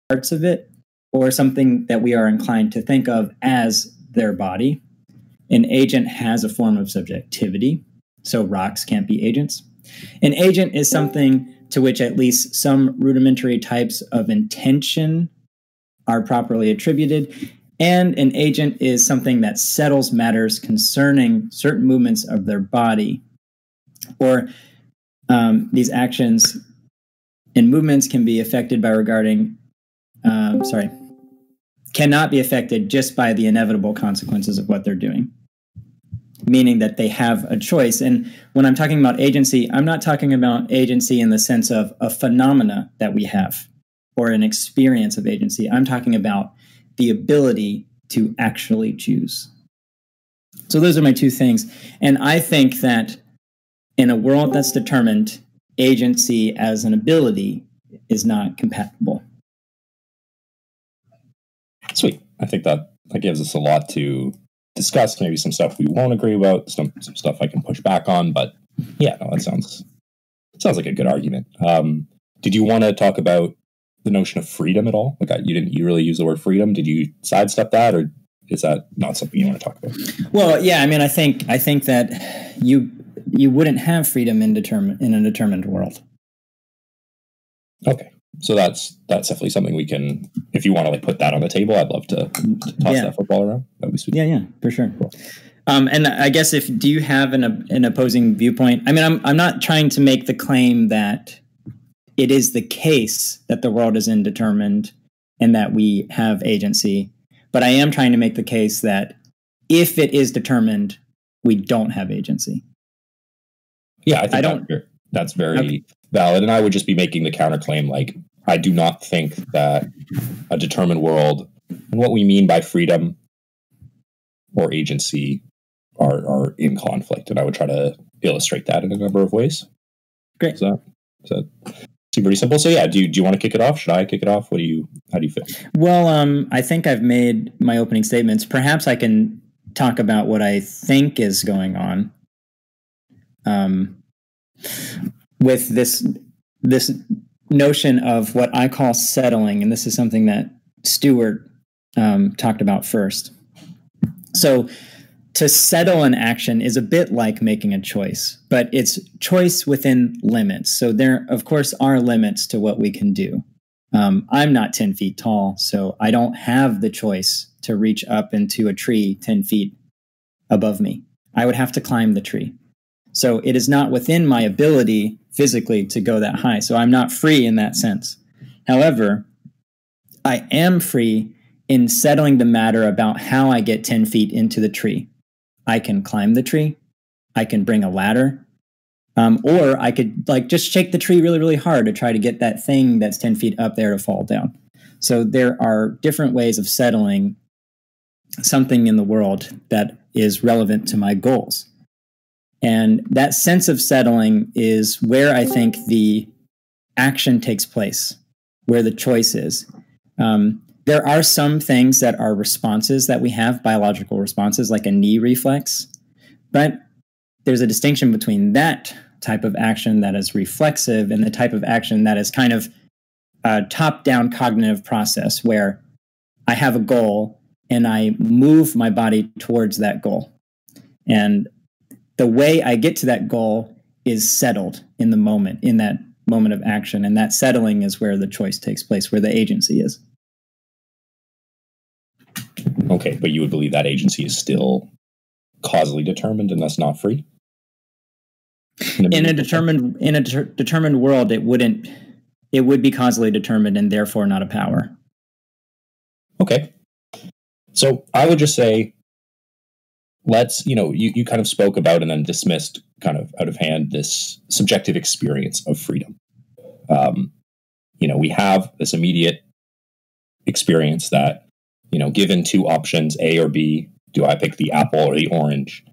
parts of it, or something that we are inclined to think of as their body. An agent has a form of subjectivity, so rocks can't be agents. An agent is something to which at least some rudimentary types of intention are properly attributed, and an agent is something that settles matters concerning certain movements of their body, or these actions and movements can be affected by cannot be affected just by the inevitable consequences of what they're doing, meaning that they have a choice. And when I'm talking about agency, I'm not talking about agency in the sense of a phenomena that we have or an experience of agency. I'm talking about the ability to actually choose. So those are my two things. And I think that in a world that's determined, agency as an ability is not compatible. Sweet. I think that gives us a lot to discuss. Maybe some stuff we won't agree about, some stuff I can push back on. But yeah, no, that sounds like a good argument. Did you want to talk about the notion of freedom at all? Like, you really use the word freedom. Did you sidestep that, or is that not something you want to talk about? Well, yeah. I mean, I think that you wouldn't have freedom in a determined world. Okay. So that's definitely something we can, if you want to like put that on the table, I'd love to toss that football around. That'd be sweet. Yeah, for sure. Cool. And I guess do you have an opposing viewpoint? I mean, I'm not trying to make the claim that it is the case that the world is indeterminate and that we have agency, but I am trying to make the case that if it is determined, we don't have agency. Yeah, I think that's very valid. And I would just be making the counterclaim, like, I do not think that a determined world and what we mean by freedom or agency are in conflict. And I would try to illustrate that in a number of ways. Great. So seem pretty simple. So yeah, do you want to kick it off? Should I kick it off? How do you feel? Well, I think I've made my opening statements. Perhaps I can talk about what I think is going on. With this notion of what I call settling, and this is something that Stewart talked about first. So to settle an action is a bit like making a choice, but it's choice within limits. So there, of course, are limits to what we can do. I'm not 10 feet tall, so I don't have the choice to reach up into a tree 10 feet above me. I would have to climb the tree. So it is not within my ability physically to go that high. So I'm not free in that sense. However, I am free in settling the matter about how I get 10 feet into the tree. I can climb the tree. I can bring a ladder. Or I could just shake the tree really, really hard to try to get that thing that's 10 feet up there to fall down. So there are different ways of settling something in the world that is relevant to my goals. And that sense of settling is where I think the action takes place, where the choice is. There are some things that are responses that we have, biological responses, like a knee reflex. But there's a distinction between that type of action that is reflexive and the type of action that is kind of a top-down cognitive process where I have a goal and I move my body towards that goal. And the way I get to that goal is settled in the moment, in that moment of action. And that settling is where the choice takes place, where the agency is. Okay, but you would believe that agency is still causally determined and thus not free? In a determined world, it would be causally determined and therefore not a power. Okay. So I would just say, you kind of spoke about and then dismissed kind of out of hand this subjective experience of freedom. We have this immediate experience that, given two options, A or B, do I pick the apple or the orange?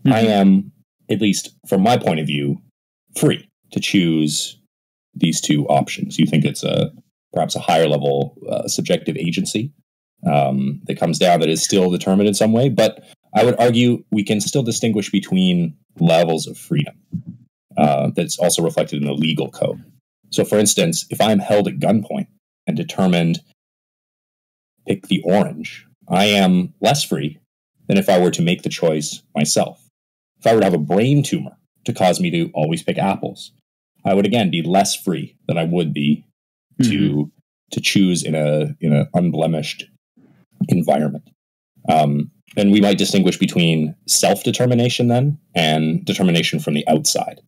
Mm-hmm. I am, at least from my point of view, free to choose these two options. You think it's perhaps a higher level subjective agency that comes down that is still determined in some way, but I would argue we can still distinguish between levels of freedom that's also reflected in the legal code. So, for instance, if I'm held at gunpoint and determined pick the orange, I am less free than if I were to make the choice myself. If I were to have a brain tumor to cause me to always pick apples, I would again be less free than I would be to choose in a unblemished environment. And we might distinguish between self-determination then and determination from the outside.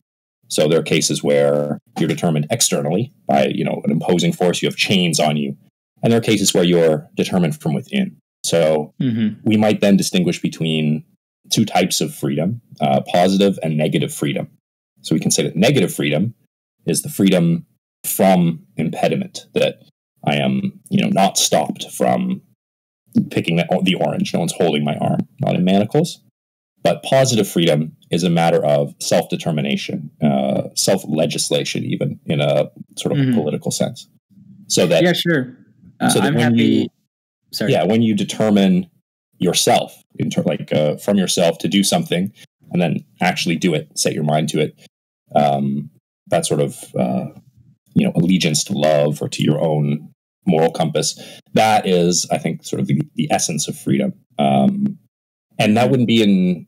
So there are cases where you're determined externally by, an imposing force. You have chains on you. And there are cases where you're determined from within. So we might then distinguish between two types of freedom, positive and negative freedom. So we can say that negative freedom is the freedom from impediment, that I am, not stopped from picking the orange. No one's holding my arm, not in manacles. But positive freedom is a matter of self-determination, self-legislation, even in a sort of political sense. So that so that I'm when happy. when you determine yourself, from yourself to do something, and then actually do it, set your mind to it, that sort of allegiance to love or to your own moral compass, that is, I think, sort of the essence of freedom. And that wouldn't be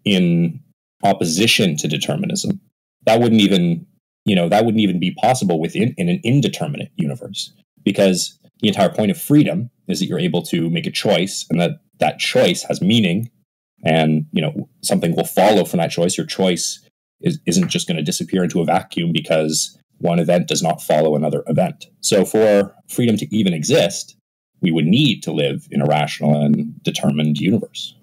in opposition to determinism. That wouldn't even be possible in an indeterminate universe, because the entire point of freedom is that you're able to make a choice, and that choice has meaning, and something will follow from that choice. Your choice isn't just going to disappear into a vacuum because one event does not follow another event. So for freedom to even exist, we would need to live in a rational and determined universe.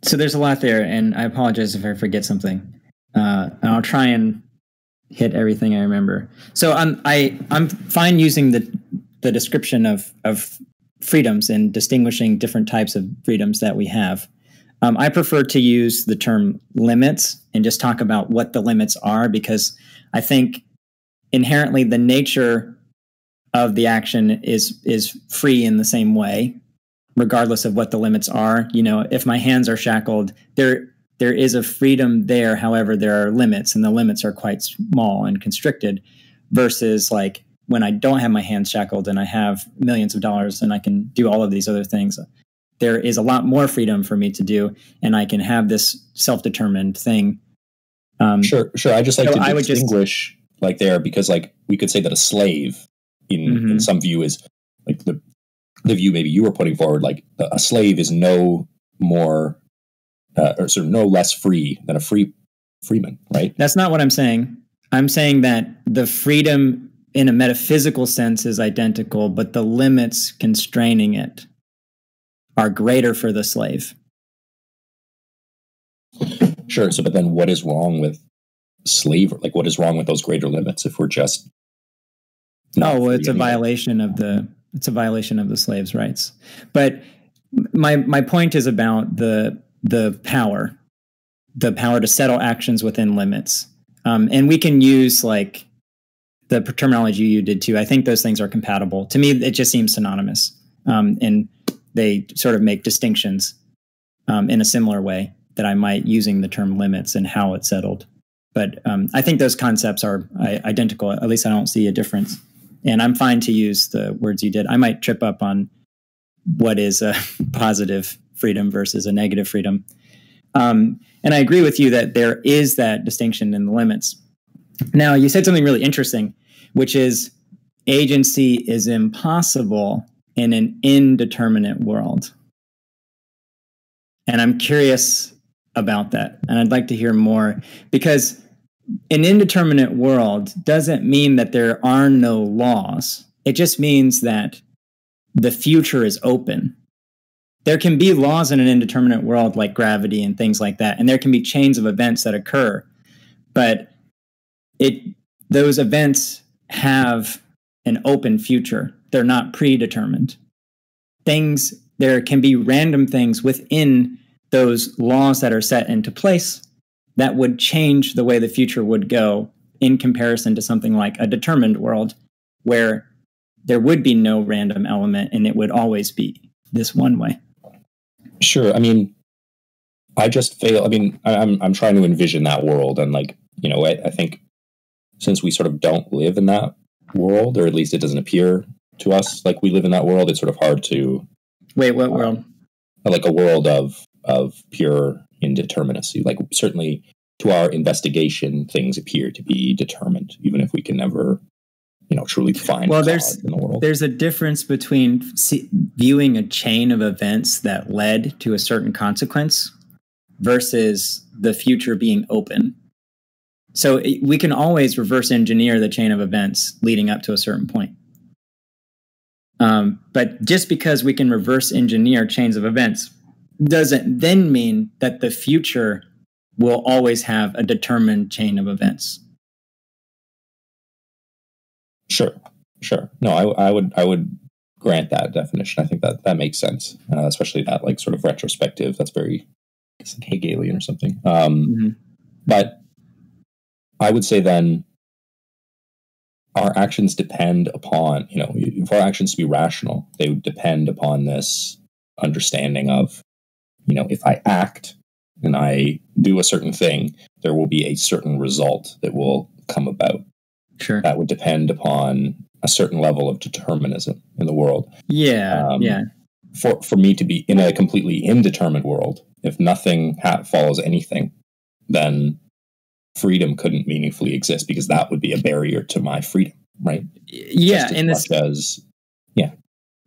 So there's a lot there, and I apologize if I forget something. And I'll try and hit everything I remember. So I'm fine using the description of freedoms and distinguishing different types of freedoms that we have. I prefer to use the term limits and just talk about what the limits are, because I think inherently the nature of the action is free in the same way, regardless of what the limits are. If my hands are shackled, there is a freedom there. However, there are limits, and the limits are quite small and constricted, versus like when I don't have my hands shackled and I have millions of dollars and I can do all of these other things. There is a lot more freedom for me to do, and I can have this self-determined thing. Sure. I just like to distinguish there, because we could say that a slave in some view is like the view maybe you were putting forward, like a slave is no more or sort of no less free than a freeman, right? That's not what I'm saying. I'm saying that the freedom in a metaphysical sense is identical, but the limits constraining it are greater for the slave. Sure. So, but then what is wrong with slavery? Like, what is wrong with those greater limits if we're just it's a violation of the slave's rights. But my point is about the power to settle actions within limits. And we can use like the terminology you did too. I think those things are compatible. To me, it just seems synonymous. And they sort of make distinctions in a similar way that I might using the term limits and how it's settled. But I think those concepts are identical. At least I don't see a difference. And I'm fine to use the words you did. I might trip up on what is a positive freedom versus a negative freedom. And I agree with you that there is that distinction in the limits. Now, you said something really interesting, which is agency is impossible in an indeterminate world. And I'm curious about that. And I'd like to hear more, because an indeterminate world doesn't mean that there are no laws. It just means that the future is open. There can be laws in an indeterminate world like gravity and things like that. And there can be chains of events that occur. But those events have an open future. They're not predetermined. There can be random things within those laws that are set into place that would change the way the future would go in comparison to something like a determined world where there would be no random element and it would always be this one way. Sure. I mean, I just fail. I mean, I'm trying to envision that world, and I think since we sort of don't live in that world, or at least it doesn't appear to us. Like, we live in that world. It's sort of hard to... Wait, what world? Like a world of pure indeterminacy. Like, certainly to our investigation, things appear to be determined, even if we can never, truly find God in the world. There's a difference between viewing a chain of events that led to a certain consequence versus the future being open. So we can always reverse engineer the chain of events leading up to a certain point. But just because we can reverse engineer chains of events doesn't then mean that the future will always have a determined chain of events. Sure. No, I would grant that definition. I think that makes sense, especially that like sort of retrospective. That's very, I guess, like Hegelian or something. But I would say then our actions depend upon, for our actions to be rational, they would depend upon this understanding of, if I act and I do a certain thing, there will be a certain result that will come about. Sure. That would depend upon a certain level of determinism in the world. Yeah. For me to be in a completely indeterminate world, if nothing follows anything, then freedom couldn't meaningfully exist, because that would be a barrier to my freedom, right? Yeah,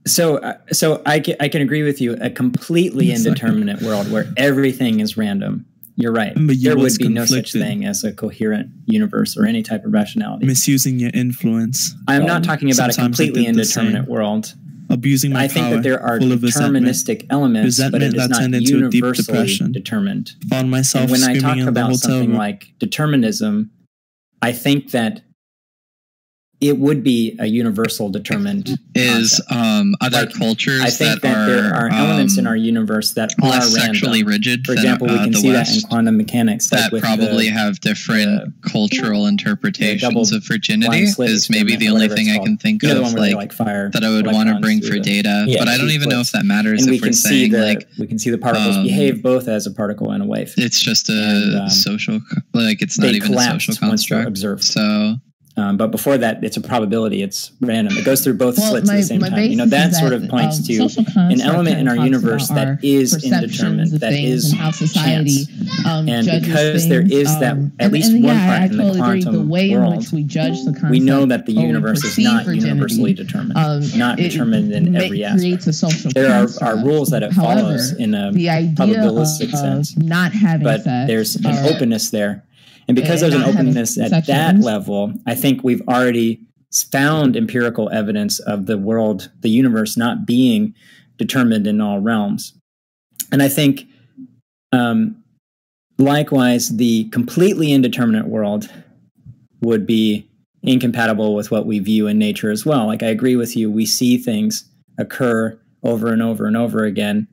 So I can agree with you. A completely indeterminate world where everything is random. You're right. There would be no such thing as a coherent universe or any type of rationality. Misusing your influence. I'm not talking about a completely indeterminate world. Abusing my power. I think that there are deterministic elements, but it is not universally determined. Found myself and when I talk in about something like determinism, I think that it would be a universal determined other cultures. I think that there are elements in our universe that are less random. Sexually rigid. For example, we can see that in quantum mechanics. That probably have different cultural interpretations of virginity is maybe the only thing I can think of that I would want to bring for data. But I don't even know if that matters if we're saying we can see the particles behave both as a particle and a wave. It's just a social, it's not even a social construct. So. But before that, it's a probability. It's random. It goes through both slits at the same time. That sort of points to an element in our universe that is indeterminate, that is chance. And because there is that, at least one part in the quantum world, we know that the universe is not universally determined, not determined in every aspect. There are rules that it follows in a probabilistic sense, but there's an openness there. And because there's an openness at that level, I think we've already found empirical evidence of the world, the universe not being determined in all realms. And I think, likewise, the completely indeterminate world would be incompatible with what we view in nature as well. Like, I agree with you. We see things occur over and over and over again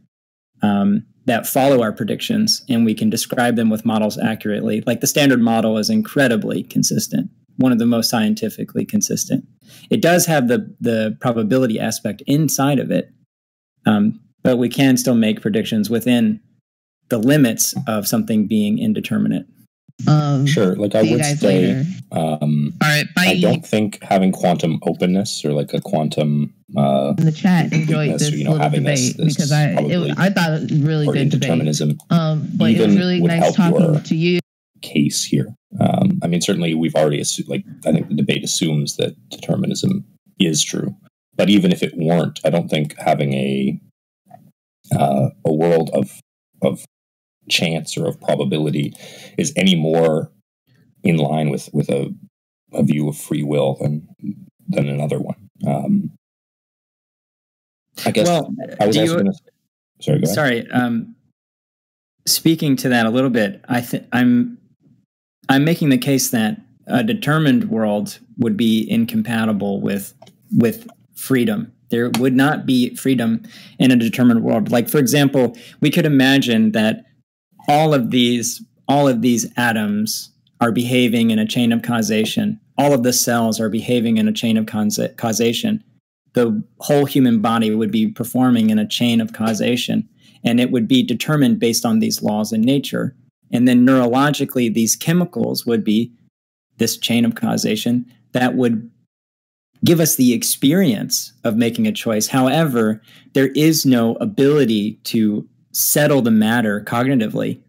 that follow our predictions, and we can describe them with models accurately. Like the Standard Model is incredibly consistent, one of the most scientifically consistent. It does have the probability aspect inside of it, but we can still make predictions within the limits of something being indeterminate. Sure. Like I would say, all right, bye. I don't think having quantum openness or like a quantum in the chat enjoyed this little debate because I thought it was really good determinism. But it was really nice talking to you. Case here. I mean, certainly we've already assumed, I think the debate assumes that determinism is true. But even if it weren't, I don't think having a world of chance or of probability is any more in line with a view of free will than another one. I guess. Well, I was also going to. Sorry. Go ahead. Sorry. Speaking to that a little bit, I'm making the case that a determined world would be incompatible with freedom. There would not be freedom in a determined world. Like, for example, we could imagine that all of these atoms are behaving in a chain of causation. All of the cells are behaving in a chain of causation. The whole human body would be performing in a chain of causation, and it would be determined based on these laws in nature. And then neurologically, these chemicals would be this chain of causation that would give us the experience of making a choice. However, there is no ability to settle the matter cognitively.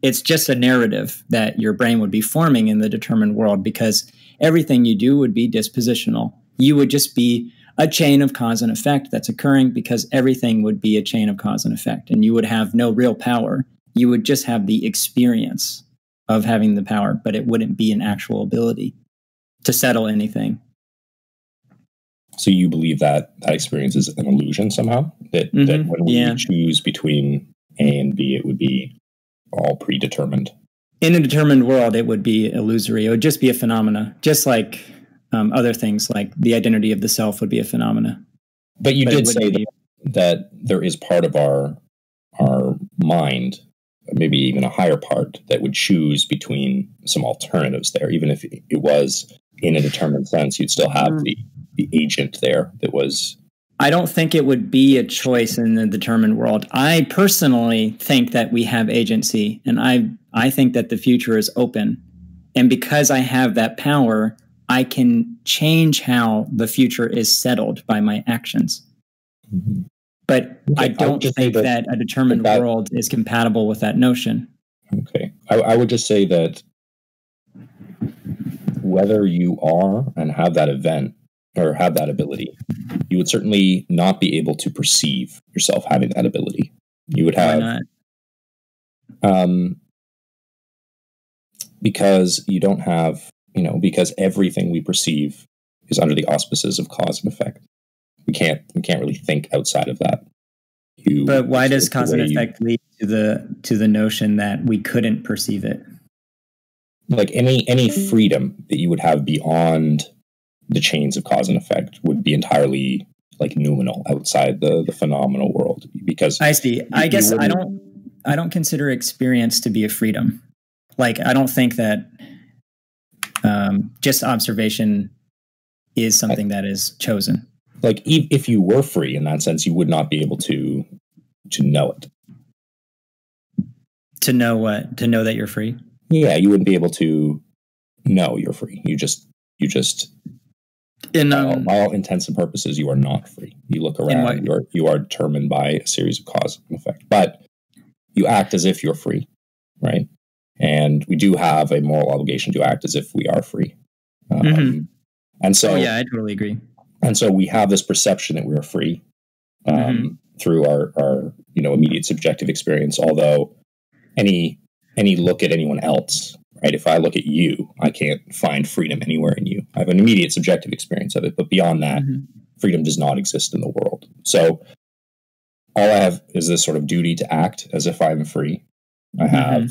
It's just a narrative that your brain would be forming in the determined world, because everything you do would be dispositional. You would just be a chain of cause and effect that's occurring, because everything would be a chain of cause and effect, and you would have no real power. You would just have the experience of having the power, but it wouldn't be an actual ability to settle anything. So you believe that that experience is an illusion somehow? That when we choose between A and B, it would be all predetermined? In a determined world, it would be illusory. It would just be a phenomena, just like other things, like the identity of the self would be a phenomena. But you did say that there is part of our mind, maybe even a higher part, that would choose between some alternatives there. Even if it was in a determined sense, you'd still have the agent there that was... I don't think it would be a choice in the determined world. I personally think that we have agency, and I think that the future is open. And because I have that power, I can change how the future is settled by my actions. Mm-hmm. But okay, I don't think that a determined world is compatible with that notion. Okay. I would just say that whether you are and have that event or have that ability, you would certainly not be able to perceive yourself having that ability. You would have... Why not? Because you don't have, because everything we perceive is under the auspices of cause and effect. We can't really think outside of that. But why does cause and effect lead to the notion that we couldn't perceive it? Like any freedom that you would have beyond the chains of cause and effect would be entirely like noumenal outside the phenomenal world. Because I see. I guess I don't consider experience to be a freedom. Like, I don't think that just observation is something that is chosen. Like, if you were free in that sense, you would not be able to know it. To know what? To know that you're free? Yeah, you wouldn't be able to know you're free. You just by all intents and purposes, you are not free. You look around, you are determined by a series of cause and effect. But you act as if you're free, right? And we do have a moral obligation to act as if we are free. And so, I totally agree. And so we have this perception that we are free through our immediate subjective experience. Although any look at anyone else, right? If I look at you, I can't find freedom anywhere in you. I have an immediate subjective experience of it, but beyond that, freedom does not exist in the world. So all I have is this sort of duty to act as if I'm free. I have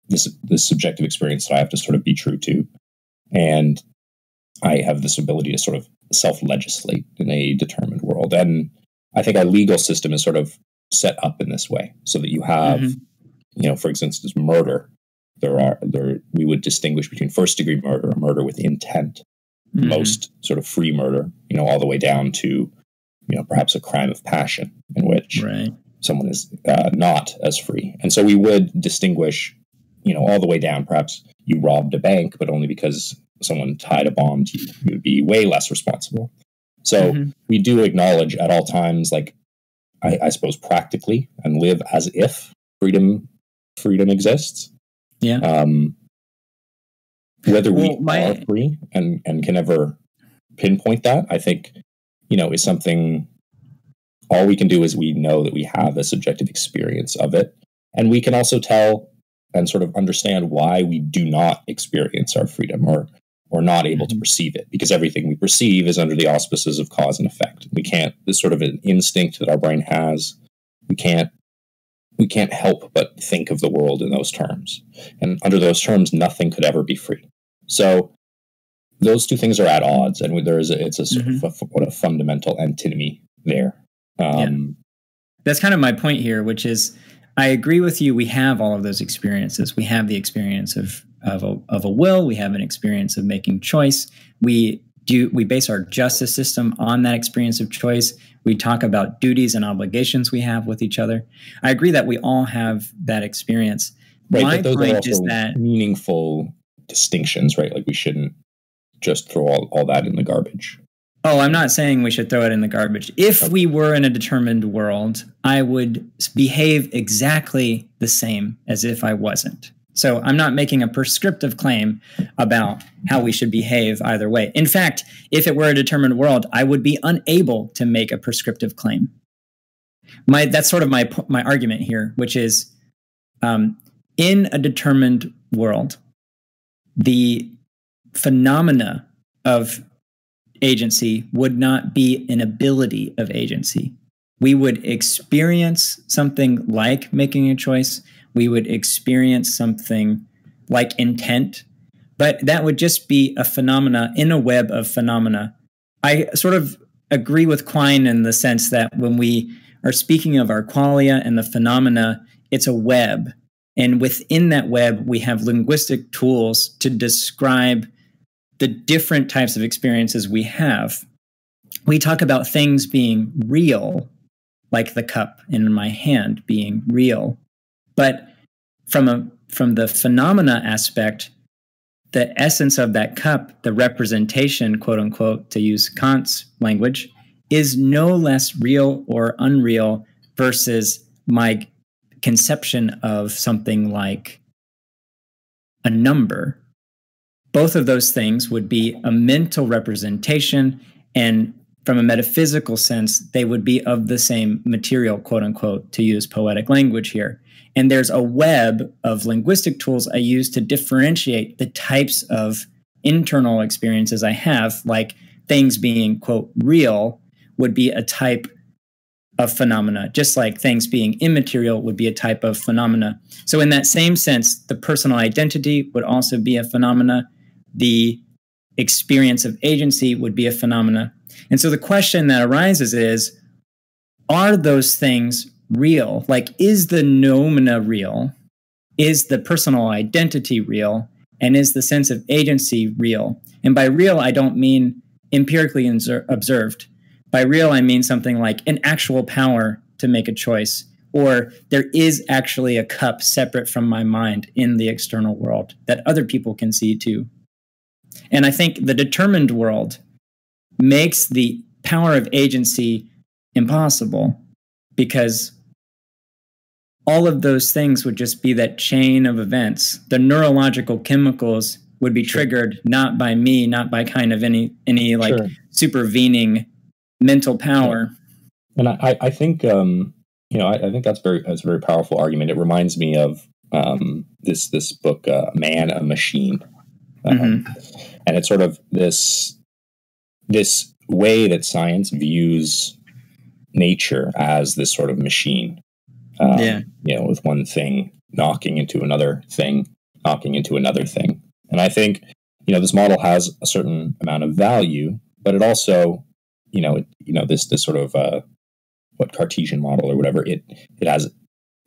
this subjective experience that I have to sort of be true to, and I have this ability to sort of self-legislate in a determined world. And I think our legal system is sort of set up in this way, so that you have, for instance, murder. We would distinguish between first-degree murder, murder with intent, most sort of free murder, all the way down to, perhaps a crime of passion in which someone is not as free. And so we would distinguish, all the way down. Perhaps you robbed a bank, but only because someone tied a bomb to you. You would be way less responsible. So we do acknowledge at all times, like, I suppose practically, and live as if freedom exists. Yeah. Whether we are free and can ever pinpoint that, I think, is something. All we can do is we know that we have a subjective experience of it, and we can also tell and sort of understand why we do not experience our freedom or not able to perceive it, because everything we perceive is under the auspices of cause and effect. We can't. This sort of an instinct that our brain has. We can't help but think of the world in those terms, and under those terms, nothing could ever be free. So those two things are at odds, and it's a sort of a fundamental antinomy there. That's kind of my point here, which is I agree with you. We have all of those experiences. We have the experience of a will. We have an experience of making choice. We base our justice system on that experience of choice. We talk about duties and obligations we have with each other. I agree that we all have that experience. Right, but those are also meaningful distinctions, right? Like we shouldn't just throw all that in the garbage. Oh, I'm not saying we should throw it in the garbage. If we were in a determined world, I would behave exactly the same as if I wasn't. So I'm not making a prescriptive claim about how we should behave either way. In fact, if it were a determined world, I would be unable to make a prescriptive claim. That's sort of my argument here, which is in a determined world, the phenomena of agency would not be an ability of agency. We would experience something like making a choice. We would experience something like intent, but that would just be a phenomena in a web of phenomena. I sort of agree with Quine in the sense that when we are speaking of our qualia and the phenomena, it's a web. And within that web, we have linguistic tools to describe the different types of experiences we have. We talk about things being real, like the cup in my hand being real. But from the phenomena aspect, the essence of that cup, the representation, quote unquote, to use Kant's language, is no less real or unreal versus my conception of something like a number. Both of those things would be a mental representation, and from a metaphysical sense, they would be of the same material, quote unquote, to use poetic language here. And there's a web of linguistic tools I use to differentiate the types of internal experiences I have, like things being, quote, real would be a type of phenomena, just like things being immaterial would be a type of phenomena. So in that same sense, the personal identity would also be a phenomena. The experience of agency would be a phenomena. And so the question that arises is, are those things real? Like, is the noumena real? Is the personal identity real? And is the sense of agency real? And by real, I don't mean empirically observed. By real, I mean something like an actual power to make a choice, or there is actually a cup separate from my mind in the external world that other people can see too. And I think the determined world makes the power of agency impossible, because all of those things would just be that chain of events. The neurological chemicals would be triggered not by me, not by kind of any like supervening mental power. And I think I think that's a very powerful argument. It reminds me of this book, Man, a Machine. And it's sort of this way that science views nature as this sort of machine. With one thing knocking into another thing, And I think, this model has a certain amount of value, but it also, this sort of what Cartesian model or whatever, it has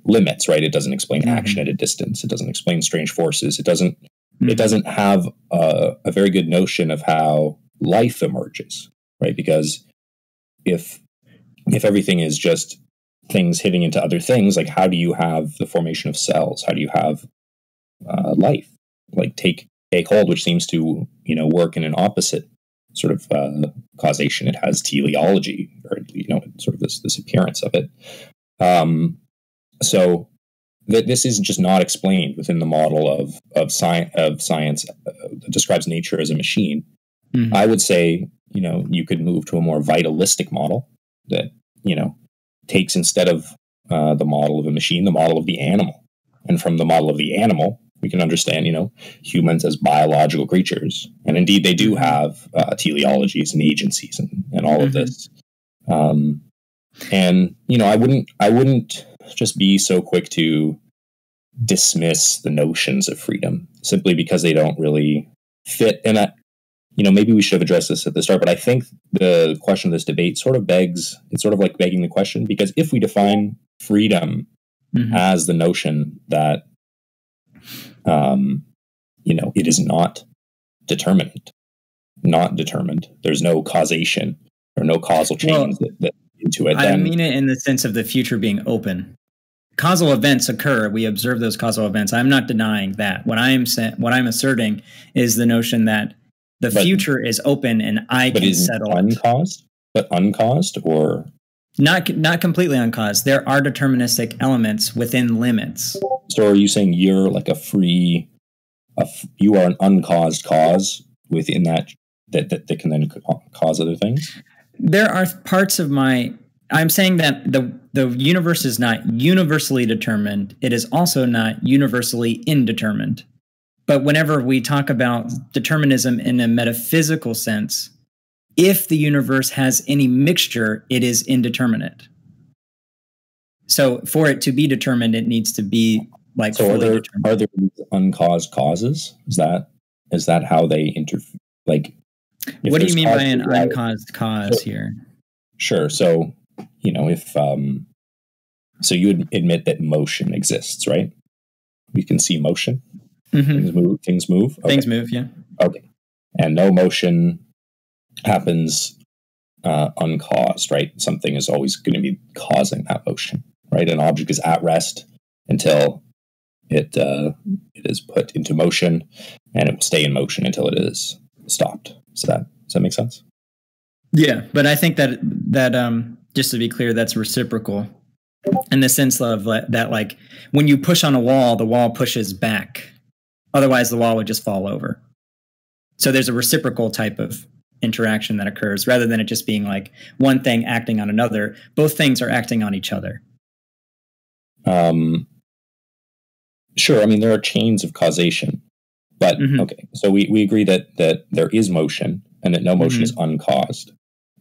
limits, right? It doesn't explain action at a distance. It doesn't explain strange forces. It doesn't have a very good notion of how life emerges, right? Because if everything is just things hitting into other things, like how do you have the formation of cells? How do you have life? Like take hold, which seems to work in an opposite sort of causation. It has teleology, or sort of this appearance of it. So that this is just not explained within the model of science that describes nature as a machine. I would say you could move to a more vitalistic model that takes, instead of the model of a machine, the model of the animal, and from the model of the animal we can understand humans as biological creatures, and indeed they do have teleologies and agencies and all of this. And I wouldn't just be so quick to dismiss the notions of freedom simply because they don't really fit. And maybe we should have addressed this at the start, but I think the question of this debate it's sort of like begging the question, because if we define freedom as the notion that it is not determined, there's no causation or no causal chains that into it. I mean it in the sense of the future being open. Causal events occur. We observe those causal events. I'm not denying that. What I'm asserting is the notion that The future is open, and I can settle uncaused, but uncaused, or not completely uncaused. There are deterministic elements within limits. So are you saying you're like you are an uncaused cause within that can then cause other things? There are parts of I'm saying that the universe is not universally determined. It is also not universally indeterminate. But whenever we talk about determinism in a metaphysical sense, if the universe has any mixture, it is indeterminate. So for it to be determined, it needs to be like fully determined. Are there uncaused causes? Is that how they like? What do you mean by an uncaused cause here? Sure. So, if so you would admit that motion exists, right? We can see motion. Mm-hmm. Things move. Okay. Things move, yeah. Okay. And no motion happens uncaused, right? Something is always going to be causing that motion, right? An object is at rest until it is put into motion, and it will stay in motion until it is stopped. Does that make sense? Yeah, but I think that just to be clear, that's reciprocal in the sense of that, like when you push on a wall, the wall pushes back. Otherwise, the wall would just fall over. So there's a reciprocal type of interaction that occurs rather than it just being like one thing acting on another. Both things are acting on each other. Sure. I mean, there are chains of causation, but okay. So we agree that there is motion and that no motion is uncaused.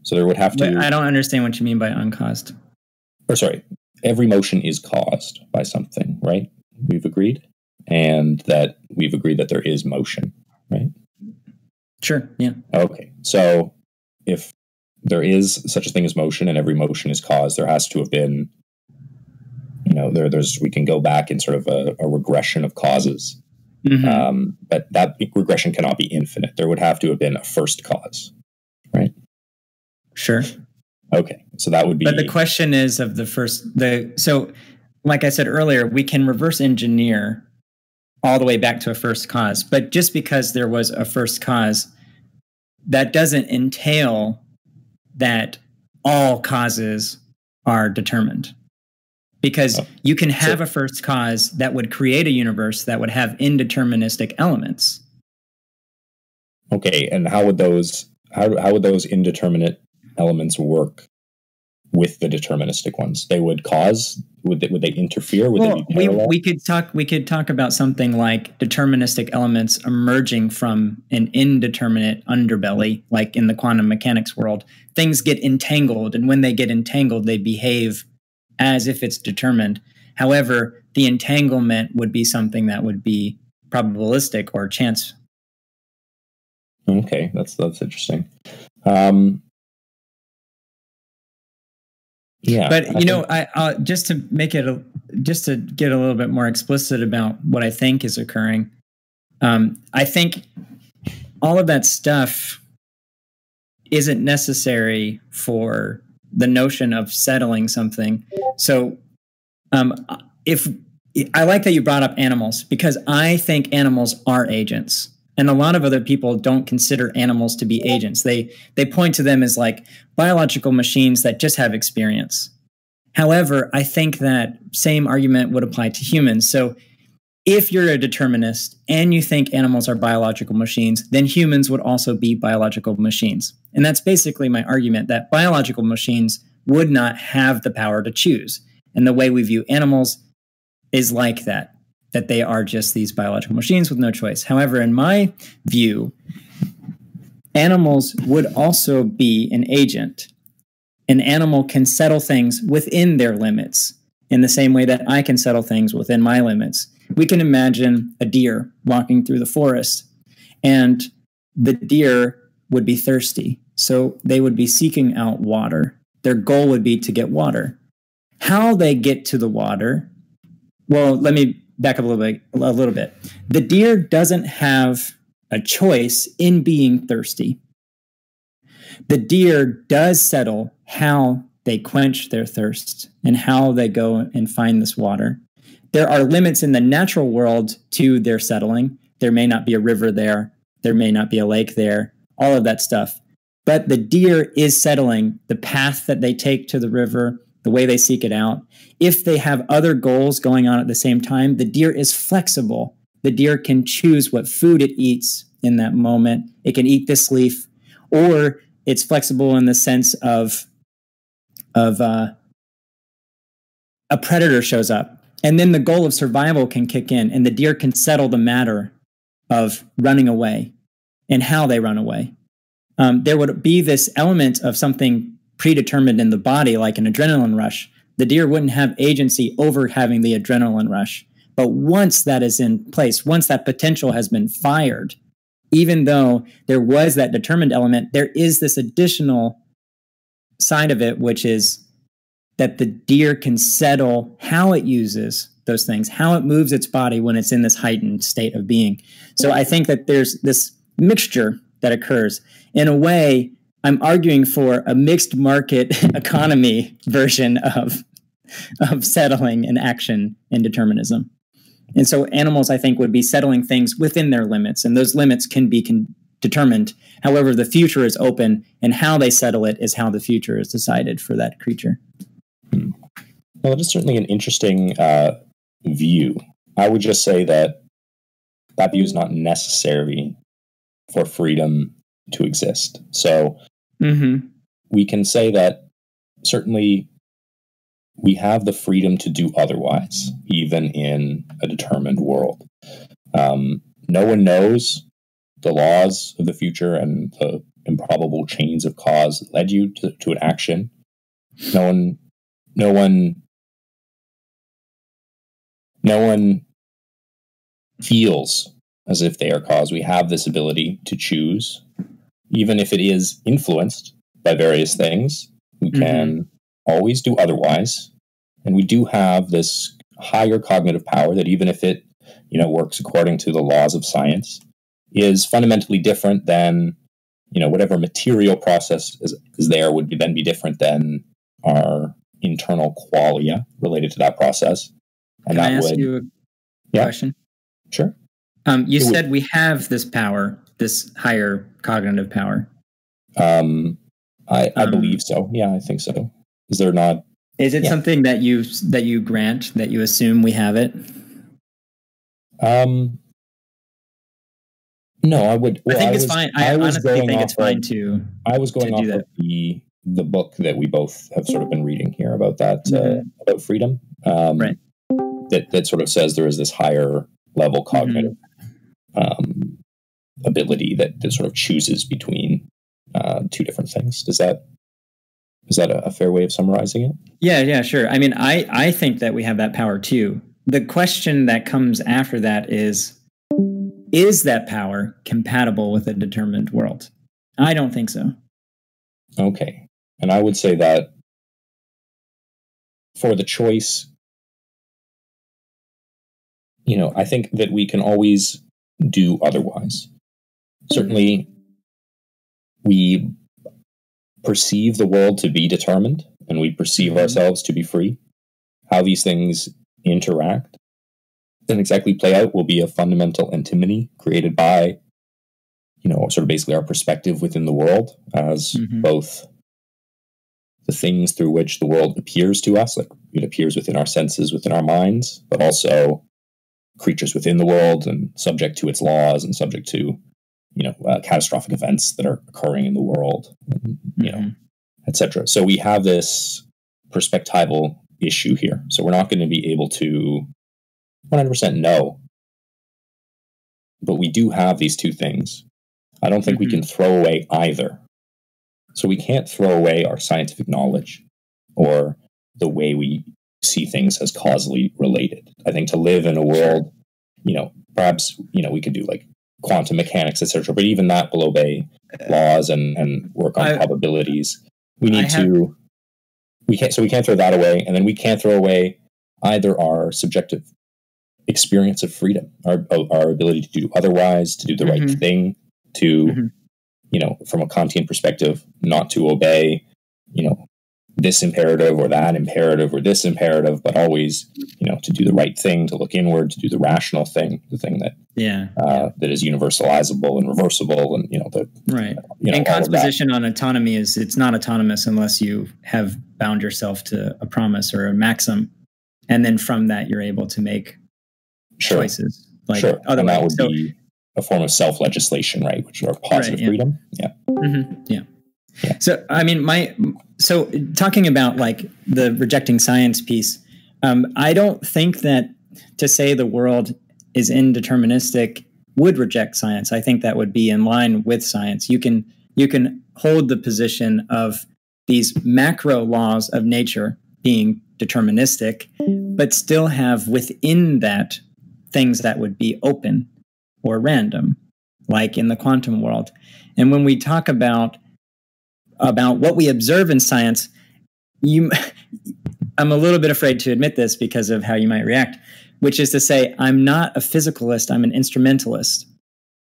So there would have to. But I don't understand what you mean by uncaused. Or sorry, every motion is caused by something, right? We've agreed, and that we've agreed that there is motion, right? Sure. Yeah. Okay. So if there is such a thing as motion and every motion is caused, there has to have been, we can go back in sort of a regression of causes. But that regression cannot be infinite. There would have to have been a first cause, right? Sure. Okay. So that would be. But the question is so like I said earlier, we can reverse engineer all the way back to a first cause. But just because there was a first cause, that doesn't entail that all causes are determined. Because you can have a first cause that would create a universe that would have indeterministic elements. Okay, and how would those indeterminate elements work with the deterministic ones? They would cause. Would they interfere? Would they be parallel? We could talk about something like deterministic elements emerging from an indeterminate underbelly, like in the quantum mechanics world. Things get entangled, and when they get entangled, they behave as if it's determined. However, the entanglement would be something that would be probabilistic or chance. Okay, that's interesting. Yeah, but I just to get a little bit more explicit about what I think is occurring. I think all of that stuff isn't necessary for the notion of settling something. So, if I like that you brought up animals, because I think animals are agents. And a lot of other people don't consider animals to be agents. They point to them as like biological machines that just have experience. However, I think that same argument would apply to humans. So if you're a determinist and you think animals are biological machines, then humans would also be biological machines. And that's basically my argument, that biological machines would not have the power to choose. And the way we view animals is like that they are just these biological machines with no choice. However, in my view, animals would also be an agent. An animal can settle things within their limits in the same way that I can settle things within my limits. We can imagine a deer walking through the forest, and the deer would be thirsty. So they would be seeking out water. Their goal would be to get water. How they get to the water, well, let me back up a little bit. The deer doesn't have a choice in being thirsty. The deer does settle how they quench their thirst and how they go and find this water. There are limits in the natural world to their settling. There may not be a river there. There may not be a lake there, all of that stuff. But the deer is settling the path that they take to the river, the way they seek it out. If they have other goals going on at the same time, the deer is flexible. The deer can choose what food it eats in that moment. It can eat this leaf, or it's flexible in the sense of a predator shows up. And then the goal of survival can kick in, and the deer can settle the matter of running away and how they run away. There would be this element of something predetermined in the body, like an adrenaline rush. The deer wouldn't have agency over having the adrenaline rush. But once that is in place, once that potential has been fired, even though there was that determined element, there is this additional side of it, which is that the deer can settle how it uses those things, how it moves its body when it's in this heightened state of being. So I think that there's this mixture that occurs. In a way, I'm arguing for a mixed market economy version of settling and action and determinism. And so animals, I think, would be settling things within their limits, and those limits can be determined. However, the future is open, and how they settle it is how the future is decided for that creature. Well, it is certainly an interesting view. I would just say that view is not necessary for freedom to exist. So we can say that certainly we have the freedom to do otherwise, even in a determined world. No one knows the laws of the future and the improbable chains of cause that led you to an action. No one feels as if they are cause. We have this ability to choose, even if it is influenced by various things. We can always do otherwise, and we do have this higher cognitive power that, even if it works according to the laws of science, is fundamentally different than whatever material process is there would then be different than our internal qualia related to that process. And Can I ask you a question? Sure. You said we have this power, this higher cognitive power. I believe so. Yeah, I think so. Is there not? Is it something that you grant, that you assume we have it? No, I would. Well, I think it's fine. I honestly think it's fine to. I was going off of the book that we both have sort of been reading here about that about freedom. Right. That sort of says there is this higher level cognitive ability that sort of chooses between two different things. Is that a fair way of summarizing it? Yeah, sure. I mean, I think that we have that power too. The question that comes after that is that power compatible with a determined world? I don't think so. Okay. And I would say that for the choice, I think that we can always do otherwise. Certainly, we perceive the world to be determined, and we perceive ourselves to be free. How these things interact and exactly play out will be a fundamental antinomy created by, sort of basically our perspective within the world as both the things through which the world appears to us, like it appears within our senses, within our minds, but also creatures within the world and subject to its laws and subject to, catastrophic events that are occurring in the world, etc. So we have this perspectival issue here. So we're not going to be able to 100% know, but we do have these two things. I don't think we can throw away either. So we can't throw away our scientific knowledge or the way we see things as causally related. I think to live in a world, perhaps, we could do like quantum mechanics, etc., but even that will obey laws and work on probabilities. We can't throw that away. And then we can't throw away either our subjective experience of freedom, our ability to do otherwise, to do the right thing, to, from a Kantian perspective, not to obey, this imperative or that imperative or this imperative, but always, to do the right thing, to look inward, to do the rational thing, the thing that that is universalizable and reversible, and And Kant's position on autonomy is it's not autonomous unless you have bound yourself to a promise or a maxim, and then from that you're able to make choices. Otherwise, and that would be a form of self-legislation, right? Which are positive freedom. Yeah. Mm-hmm. Yeah. So, I mean, so talking about like the rejecting science piece, I don't think that to say the world is indeterministic would reject science. I think that would be in line with science. You can hold the position of these macro laws of nature being deterministic, but still have within that things that would be open or random, like in the quantum world. And when we talk about what we observe in science, I'm a little bit afraid to admit this because of how you might react, which is to say, I'm not a physicalist, I'm an instrumentalist,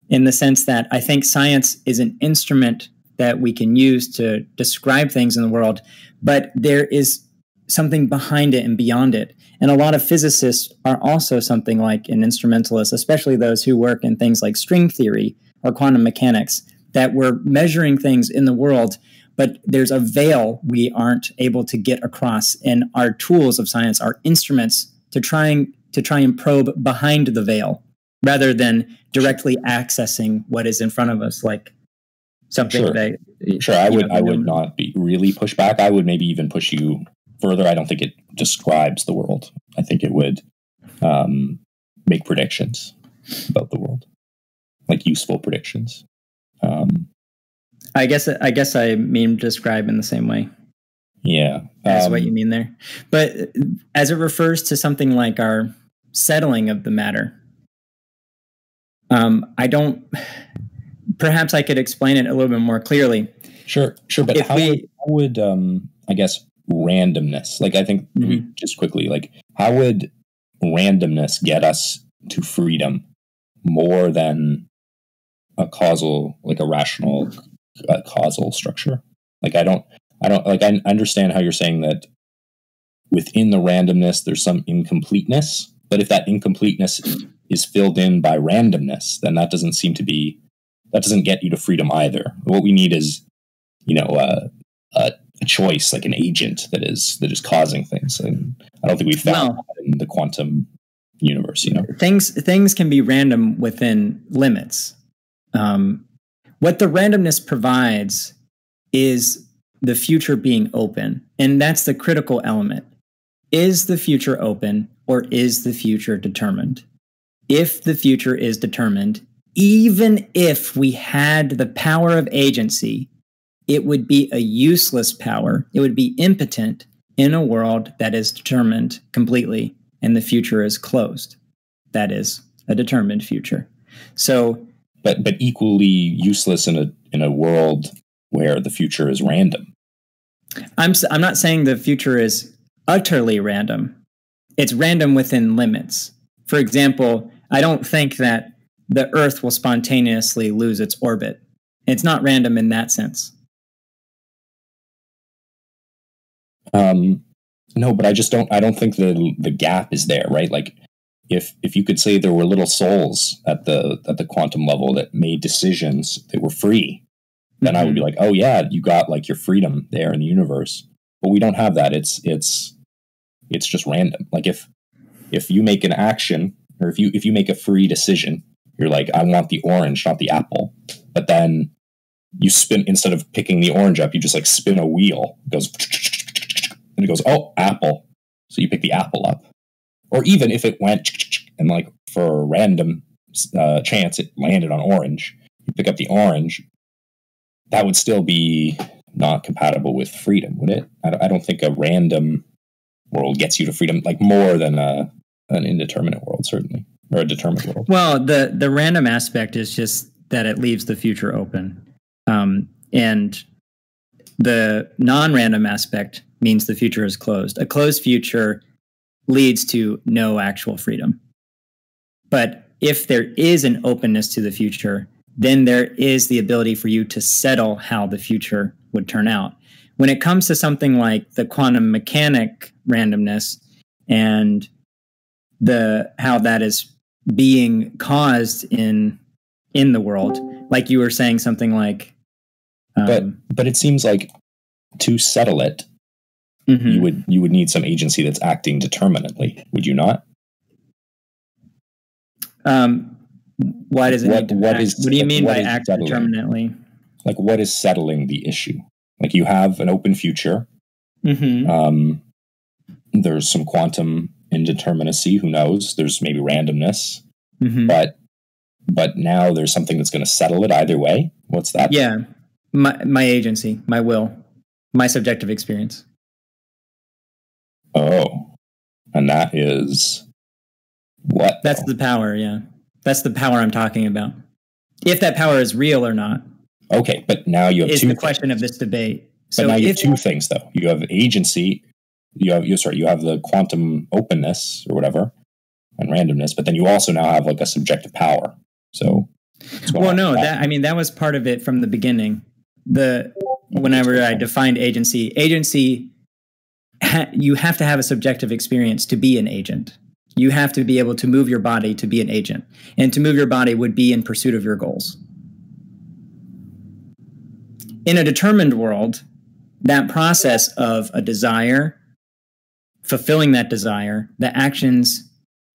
in the sense that I think science is an instrument that we can use to describe things in the world, but there is something behind it and beyond it. And a lot of physicists are also something like an instrumentalist, especially those who work in things like string theory or quantum mechanics, that we're measuring things in the world, but there's a veil we aren't able to get across. And our tools of science are instruments to try and probe behind the veil, rather than directly accessing what is in front of us, like something that. Sure, I would not be really push back. I would maybe even push you further. I don't think it describes the world. I think it would make predictions about the world, like useful predictions. I guess I mean describe in the same way. Yeah. That's what you mean there. But as it refers to something like our settling of the matter, perhaps I could explain it a little bit more clearly. Sure. But how would I guess, randomness, like, I think just quickly, like, how would randomness get us to freedom more than a causal, like a rational causal structure? Like, I understand how you're saying that within the randomness there's some incompleteness, but if that incompleteness is filled in by randomness, then that doesn't get you to freedom either. What we need is, a choice, like an agent that is causing things, and I don't think we found that in the quantum universe. Things can be random within limits. What the randomness provides is the future being open. And that's the critical element. Is the future open, or is the future determined? If the future is determined, even if we had the power of agency, it would be a useless power. It would be impotent in a world that is determined completely and the future is closed. That is a determined future. So, but equally useless in a world where the future is random. I'm not saying the future is utterly random. It's random within limits. For example, I don't think that the Earth will spontaneously lose its orbit. It's not random in that sense. No, but I don't think the gap is there, right? Like, if you could say there were little souls at the quantum level that made decisions that were free, then I would be like, oh yeah, you got like your freedom there in the universe. But we don't have that. It's just random. Like, if you make an action, or if you make a free decision, you're like, I want the orange, not the apple. But then you spin, instead of picking the orange up, you just like spin a wheel. It goes, and it goes, oh, apple. So you pick the apple up. Or even if it went, and like for a random chance it landed on orange, you pick up the orange, that would still be not compatible with freedom, would it? I don't think a random world gets you to freedom, like more than an indeterminate world, certainly, or a determined world. Well, the random aspect is just that it leaves the future open. And the non-random aspect means the future is closed. A closed future leads to no actual freedom. But if there is an openness to the future, then there is the ability for you to settle how the future would turn out. when it comes to something like the quantum mechanic randomness and how that is being caused in the world, like you were saying something like, but it seems like to settle it, you would need some agency that's acting determinately, would you not? Why does it need to act? What do you mean by act determinately? Like, what is settling the issue? Like, you have an open future. There's some quantum indeterminacy. Who knows? There's maybe randomness. But now there's something that's going to settle it either way. What's that? Yeah, my agency, my will, my subjective experience. Oh, and that is what? That's the power. Yeah, that's the power I'm talking about. If that power is real or not. Okay, but now you have is the question of this debate. But now you have two things, though. You have agency. You have the quantum openness or whatever, and randomness. But then you also now have like a subjective power. So, that was part of it from the beginning. Whenever I defined agency, you have to have a subjective experience to be an agent. You have to be able to move your body to be an agent, and to move your body would be in pursuit of your goals. In a determined world, that process of a desire, fulfilling that desire, the actions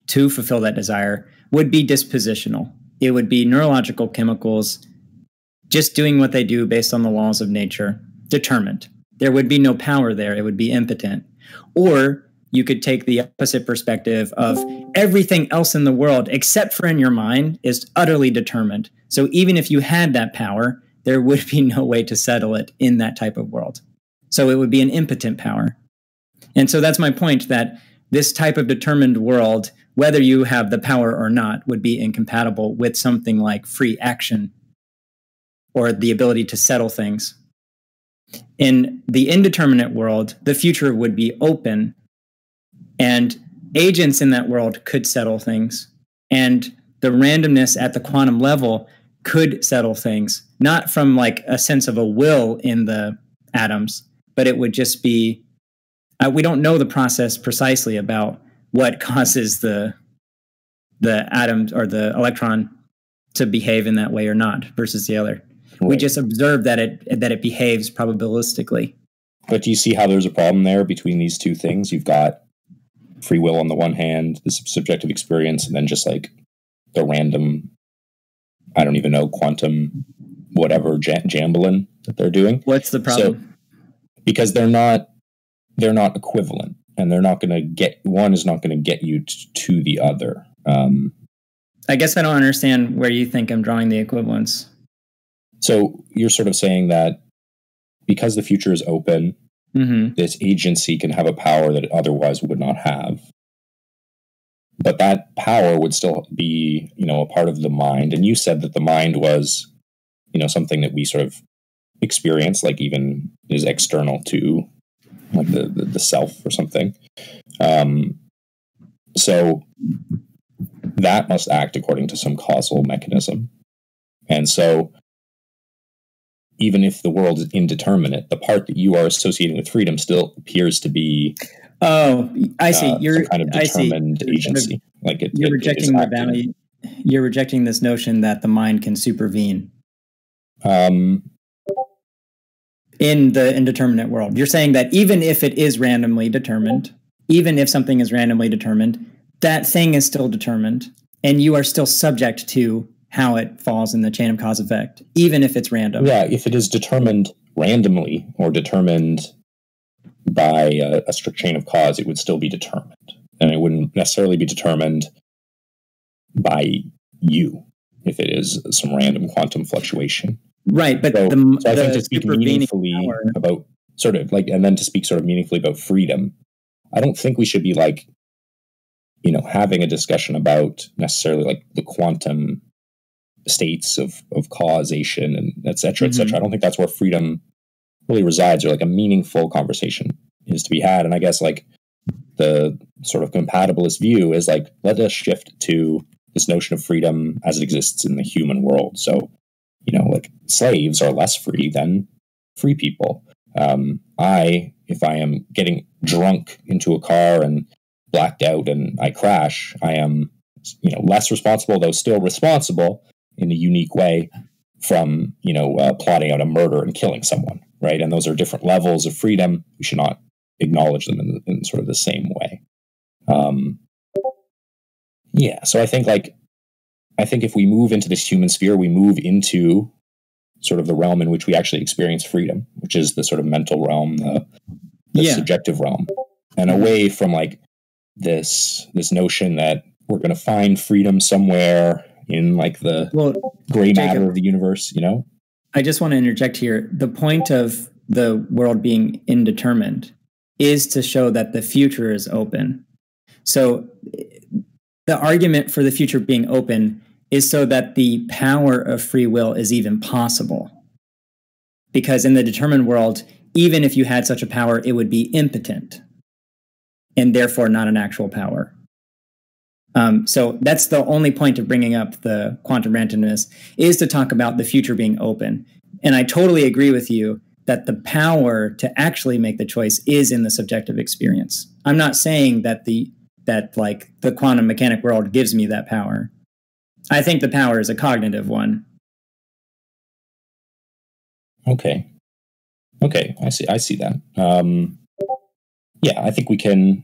to fulfill that desire would be dispositional. It would be neurological chemicals just doing what they do based on the laws of nature, determined. There would be no power there. It would be impotent. Or you could take the opposite perspective of everything else in the world, except for in your mind, is utterly determined. So even if you had that power, there would be no way to settle it in that type of world. So it would be an impotent power. And so that's my point, that this type of determined world, whether you have the power or not, would be incompatible with something like free action or the ability to settle things. In the indeterminate world, the future would be open, and agents in that world could settle things. And the randomness at the quantum level could settle things, not from like a sense of a will in the atoms, but it would just be, we don't know the process precisely about what causes the atom or the electron to behave in that way or not versus the other. Right. We just observe that it behaves probabilistically. But do you see how there's a problem there between these two things? You've got free will on the one hand, the subjective experience, and then just like the random, I don't even know, quantum whatever jambling that they're doing. What's the problem? So, because they're not equivalent, and they're not going to get, one is not going to get you to the other. I guess I don't understand where you think I'm drawing the equivalence. So you're sort of saying that because the future is open, this agency can have a power that it otherwise would not have. But that power would still be, a part of the mind. And you said that the mind was, something that we sort of experience, like even is external to like the self or something. So that must act according to some causal mechanism. And so even if the world is indeterminate, the part that you are associating with freedom still appears to be I see. You're kind of determined agency. You're rejecting the value. You're rejecting this notion that the mind can supervene. In the indeterminate world, you're saying that even if it is randomly determined, even if something is randomly determined, that thing is still determined, and you are still subject to how it falls in the chain of cause effect, even if it's random. Yeah, if it is determined randomly or determined by a strict chain of cause, it would still be determined. And it wouldn't necessarily be determined by you if it is some random quantum fluctuation. Right, but so I think to speak meaningfully about sort of like, and then to speak sort of meaningfully about freedom, I don't think we should be like, having a discussion about necessarily like the quantum states of causation and et cetera, et cetera. I don't think that's where freedom really resides, or like a meaningful conversation is to be had. And I guess like the sort of compatibilist view is like, let us shift to this notion of freedom as it exists in the human world. So, like slaves are less free than free people. If I am getting drunk into a car and blacked out and I crash, I am, less responsible, though still responsible in a unique way from, plotting out a murder and killing someone, right? And those are different levels of freedom. We should not acknowledge them in sort of the same way. So I think if we move into this human sphere, we move into sort of the realm in which we actually experience freedom, which is the sort of mental realm, the subjective realm, and away from like this notion that we're going to find freedom somewhere in like the gray matter of the universe, I just want to interject here. The point of the world being indeterminate is to show that the future is open. So the argument for the future being open is so that the power of free will is even possible. Because in the determined world, even if you had such a power, it would be impotent and therefore not an actual power. So that's the only point of bringing up the quantum randomness, is to talk about the future being open. And I totally agree with you that the power to actually make the choice is in the subjective experience. I'm not saying that the quantum mechanic world gives me that power. I think the power is a cognitive one. Okay, I see that. I think we can.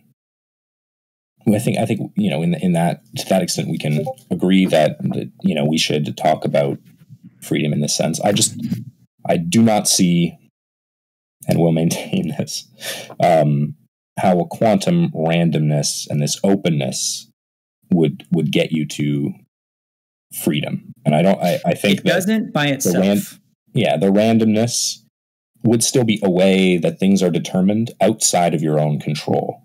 I think in that, to that extent, we can agree that we should talk about freedom in this sense. I do not see, and will maintain this, how a quantum randomness and this openness would get you to freedom. And I think it doesn't by itself. The randomness would still be a way that things are determined outside of your own control.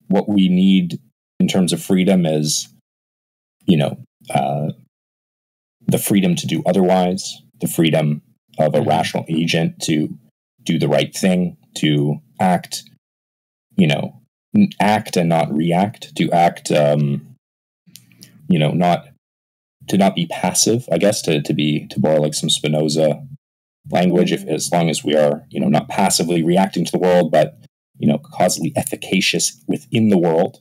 What we need in terms of freedom is, the freedom to do otherwise, the freedom of a rational agent to do the right thing, to act, act and not react, to act, not be passive, I guess, to borrow like some Spinoza language, as long as we are, not passively reacting to the world, but causally efficacious within the world.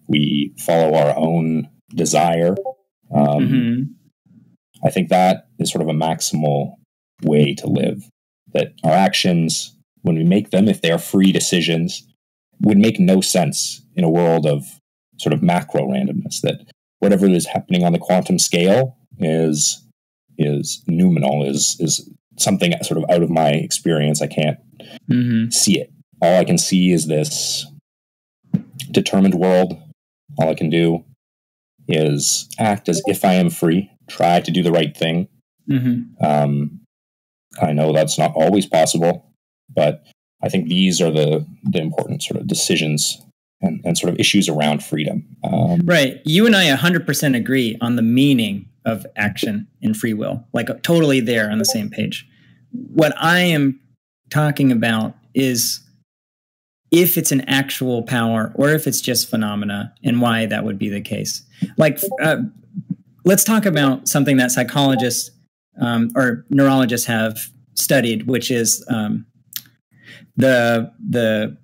We follow our own desire. I think that is sort of a maximal way to live, that our actions, when we make them, if they are free decisions, would make no sense in a world of sort of macro randomness, that whatever is happening on the quantum scale is noumenal, is something sort of out of my experience. I can't see it. All I can see is this determined world. All I can do is act as if I am free, try to do the right thing. I know that's not always possible, but I think these are the important sort of decisions and sort of issues around freedom. Right. You and I 100% agree on the meaning of action and free will, like totally there on the same page. What I am talking about is if it's an actual power or if it's just phenomena, and why that would be the case. Like, let's talk about something that psychologists or neurologists have studied, which is the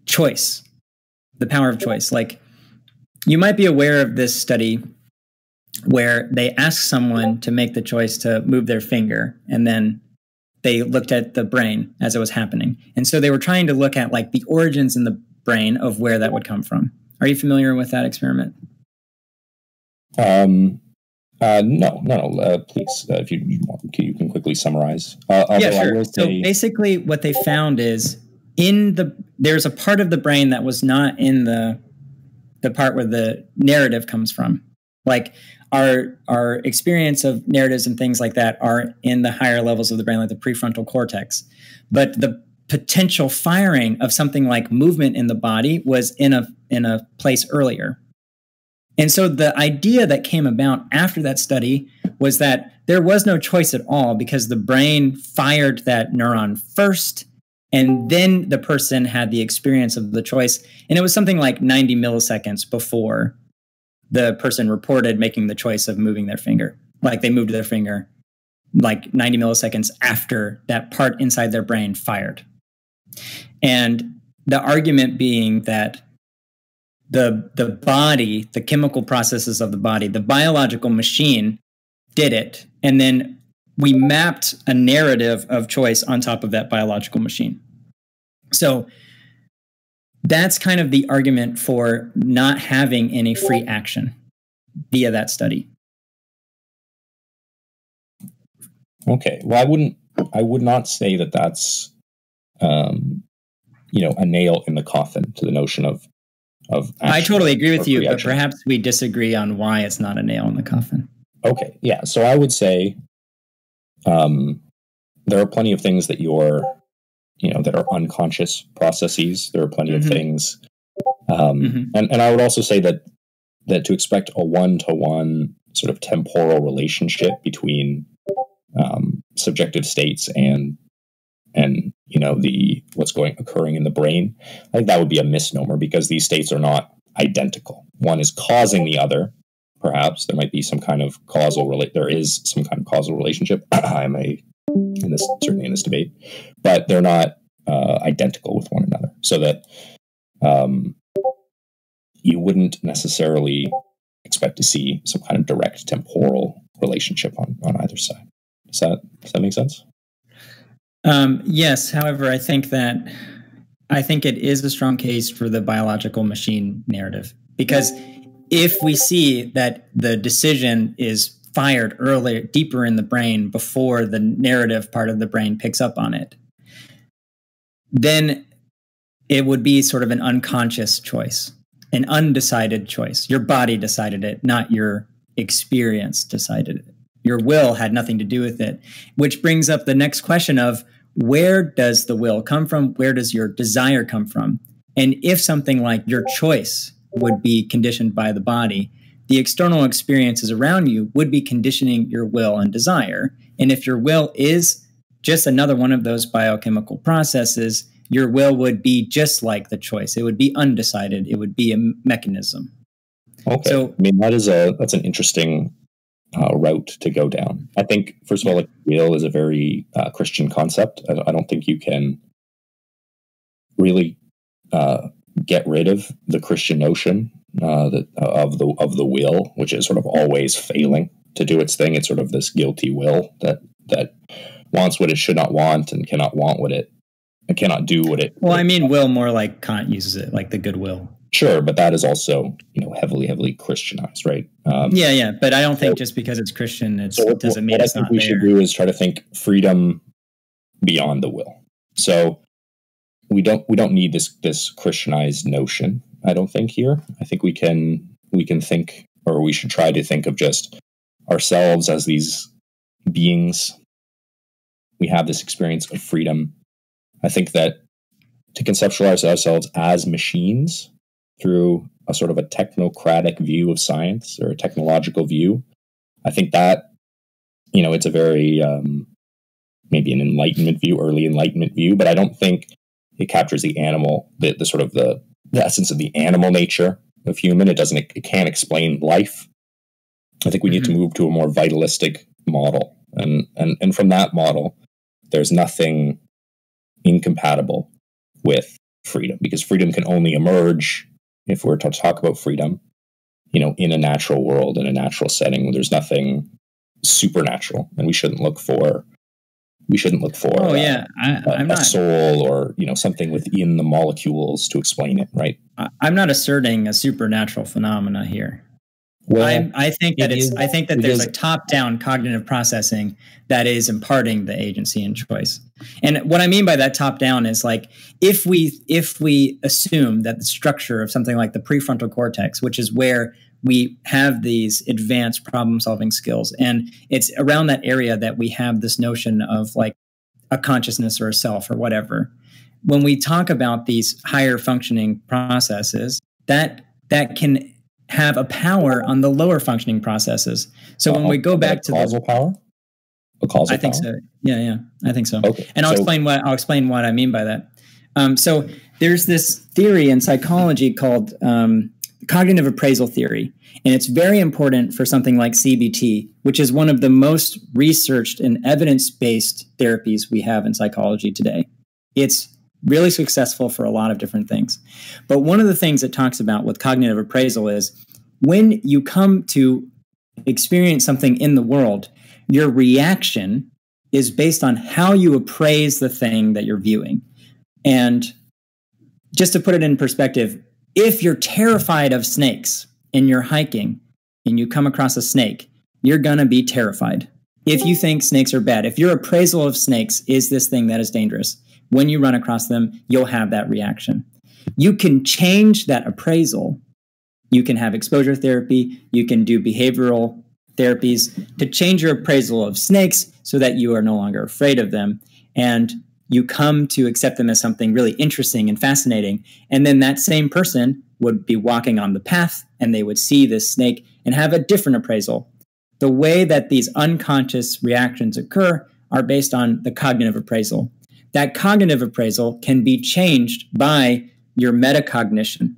choice, the power of choice. Like, you might be aware of this study where they asked someone to make the choice to move their finger, and then they looked at the brain as it was happening. And so they were trying to look at like the origins in the brain of where that would come from. Are you familiar with that experiment? No. Please, if you want, you can quickly summarize. Yeah, sure. So basically what they found is there's a part of the brain that was not in the part where the narrative comes from. Like our experience of narratives and things like that are in the higher levels of the brain, like the prefrontal cortex. But the potential firing of something like movement in the body was in a place earlier. And so the idea that came about after that study was that there was no choice at all, because the brain fired that neuron first, and then the person had the experience of the choice. And it was something like 90 milliseconds before the person reported making the choice of moving their finger. Like, they moved their finger like 90 milliseconds after that part inside their brain fired. And the argument being that the body, the chemical processes of the body, the biological machine did it. And then we mapped a narrative of choice on top of that biological machine. So that's kind of the argument for not having any free action via that study. Okay. Well, I would not say that that's, a nail in the coffin to the notion of I totally agree with you, but perhaps we disagree on why it's not a nail in the coffin. Okay. Yeah. So I would say, there are plenty of things that that are unconscious processes. There are plenty of things. And I would also say that to expect a one-to-one sort of temporal relationship between subjective states and the what's occurring in the brain, I think that would be a misnomer, because these states are not identical. One is causing the other. Perhaps there might be some kind of there is some kind of causal relationship. Certainly in this debate, but they're not identical with one another, so that you wouldn't necessarily expect to see some kind of direct temporal relationship on either side. Does that make sense? Yes. However, I think it is a strong case for the biological machine narrative, because if we see that the decision is fired earlier, deeper in the brain before the narrative part of the brain picks up on it, then it would be sort of an unconscious choice, an undecided choice. Your body decided it, not your experience decided it. Your will had nothing to do with it, which brings up the next question of, where does the will come from? Where does your desire come from? And if something like your choice would be conditioned by the body, the external experiences around you would be conditioning your will and desire. And if your will is just another one of those biochemical processes, your will would be just like the choice. It would be undecided. It would be a mechanism. Okay. So, I mean, that's an interesting route to go down. I think, first of all, will is a very Christian concept. I don't think you can really get rid of the Christian notion of the will, which is sort of always failing to do its thing. It's sort of this guilty will that wants what it should not want and cannot want what it cannot do what it. Well, I mean, will more like Kant uses it, like the goodwill. Sure, but that is also heavily Christianized, right? Yeah, but I don't think just because it's Christian, it doesn't mean it's not there. What I think we should do is try to think freedom beyond the will. So we don't need this Christianized notion, I don't think, here. I think we can think, or we should try to think of just ourselves as these beings. We have this experience of freedom. I think that to conceptualize ourselves as machines through a sort of a technocratic view of science, or a technological view, I think that, it's a very, maybe an Enlightenment view, early Enlightenment view, but I don't think it captures the animal, the sort of the essence of the animal nature of human. It can't explain life. I think we need to move to a more vitalistic model. And from that model, there's nothing incompatible with freedom, because freedom can only emerge, if we're to talk about freedom, in a natural world, in a natural setting. There's nothing supernatural, and we shouldn't look for a soul or something within the molecules to explain it, right? I'm not asserting a supernatural phenomena here. Well, I think that there's a top-down cognitive processing that is imparting the agency and choice. And what I mean by that top-down is, like, if we assume that the structure of something like the prefrontal cortex, which is where we have these advanced problem-solving skills, and it's around that area that we have this notion of like a consciousness or a self or whatever. When we talk about these higher functioning processes, that can have a power on the lower functioning processes. So when we go back to causal power, I think so. Yeah, I think so. Okay, and I'll explain what I mean by that. So there's this theory in psychology called cognitive appraisal theory. And it's very important for something like CBT, which is one of the most researched and evidence-based therapies we have in psychology today. It's really successful for a lot of different things. But one of the things it talks about with cognitive appraisal is when you come to experience something in the world, your reaction is based on how you appraise the thing that you're viewing. And just to put it in perspective, if you're terrified of snakes and you're hiking and you come across a snake, you're going to be terrified. If you think snakes are bad, if your appraisal of snakes is this thing that is dangerous, when you run across them, you'll have that reaction. You can change that appraisal. You can have exposure therapy. You can do behavioral therapies to change your appraisal of snakes so that you are no longer afraid of them. And you come to accept them as something really interesting and fascinating. And then that same person would be walking on the path and they would see this snake and have a different appraisal. The way that these unconscious reactions occur are based on the cognitive appraisal. That cognitive appraisal can be changed by your metacognition,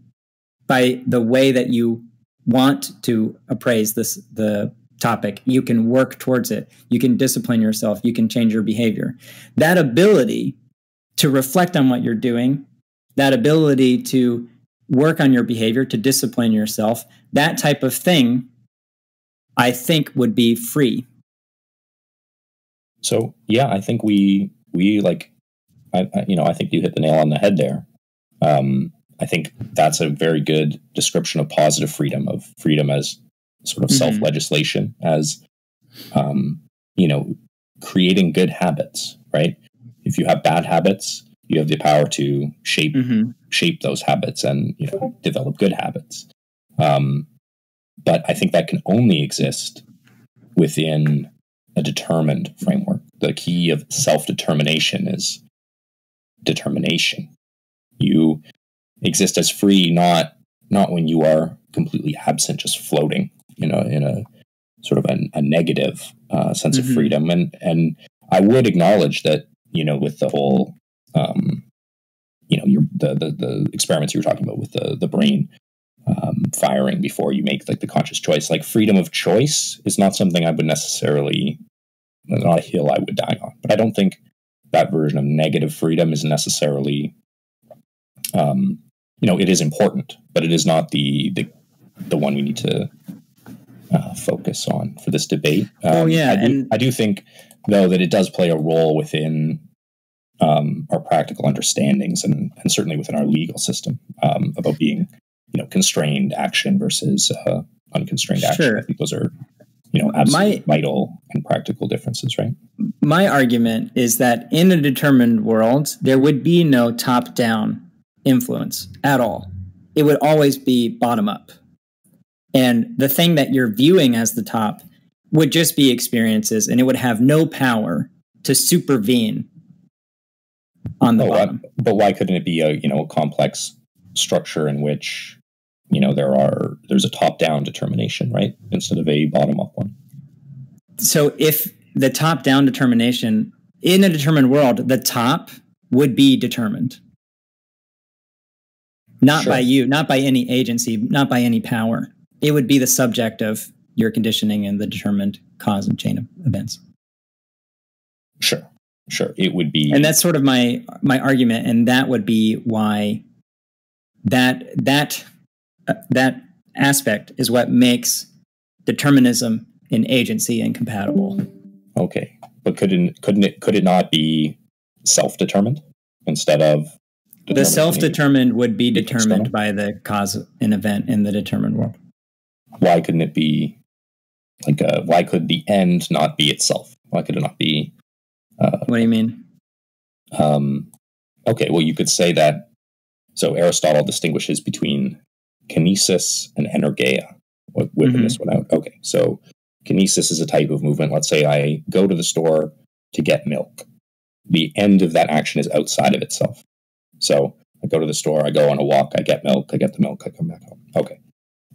by the way that you want to appraise the topic. You can work towards it. You can discipline yourself. You can change your behavior. That ability to reflect on what you're doing, that ability to work on your behavior, to discipline yourself, that type of thing, I think would be free. So, yeah, I think we like, I think you hit the nail on the head there. I think that's a very good description of positive freedom, of freedom as sort of self-legislation, as, creating good habits, right? If you have bad habits, you have the power to shape those habits and, develop good habits. But I think that can only exist within a determined framework. The key of self-determination is determination. You exist as free, not when you are completely absent, just floating, in a sort of a negative sense of freedom. And I would acknowledge that, with the whole, the experiments you were talking about with the brain firing before you make like the conscious choice, like freedom of choice is not something I would necessarily, not a hill I would die on. But I don't think that version of negative freedom is necessarily, it is important, but it is not the one we need to focus on for this debate. I do think, though, that it does play a role within our practical understandings and certainly within our legal system about being, constrained action versus unconstrained action. Sure. I think those are, absolutely vital and practical differences, right? My argument is that in a determined world, there would be no top-down influence at all. It would always be bottom-up. And the thing that you're viewing as the top would just be experiences, and it would have no power to supervene on the bottom. But why couldn't it be a complex structure in which there's a top-down determination, right, instead of a bottom-up one? So if the top-down determination in a determined world, the top would be determined, not by you, not by any agency, not by any power. It would be the subject of your conditioning and the determined cause and chain of events. Sure. It would be, and that's sort of my argument, and that would be why that aspect is what makes determinism and agency incompatible. Okay, but could it not be self-determined instead of the self-determined would be determined by the cause and event in the determined world? Why couldn't it be why could the end not be itself? Why could it not be? What do you mean? Okay, well, you could say that. So Aristotle distinguishes between kinesis and energeia. Whipping this one out. Okay, so kinesis is a type of movement. Let's say I go to the store to get milk. The end of that action is outside of itself. So I go to the store, I go on a walk, I get milk, I get the milk, I come back home. Okay.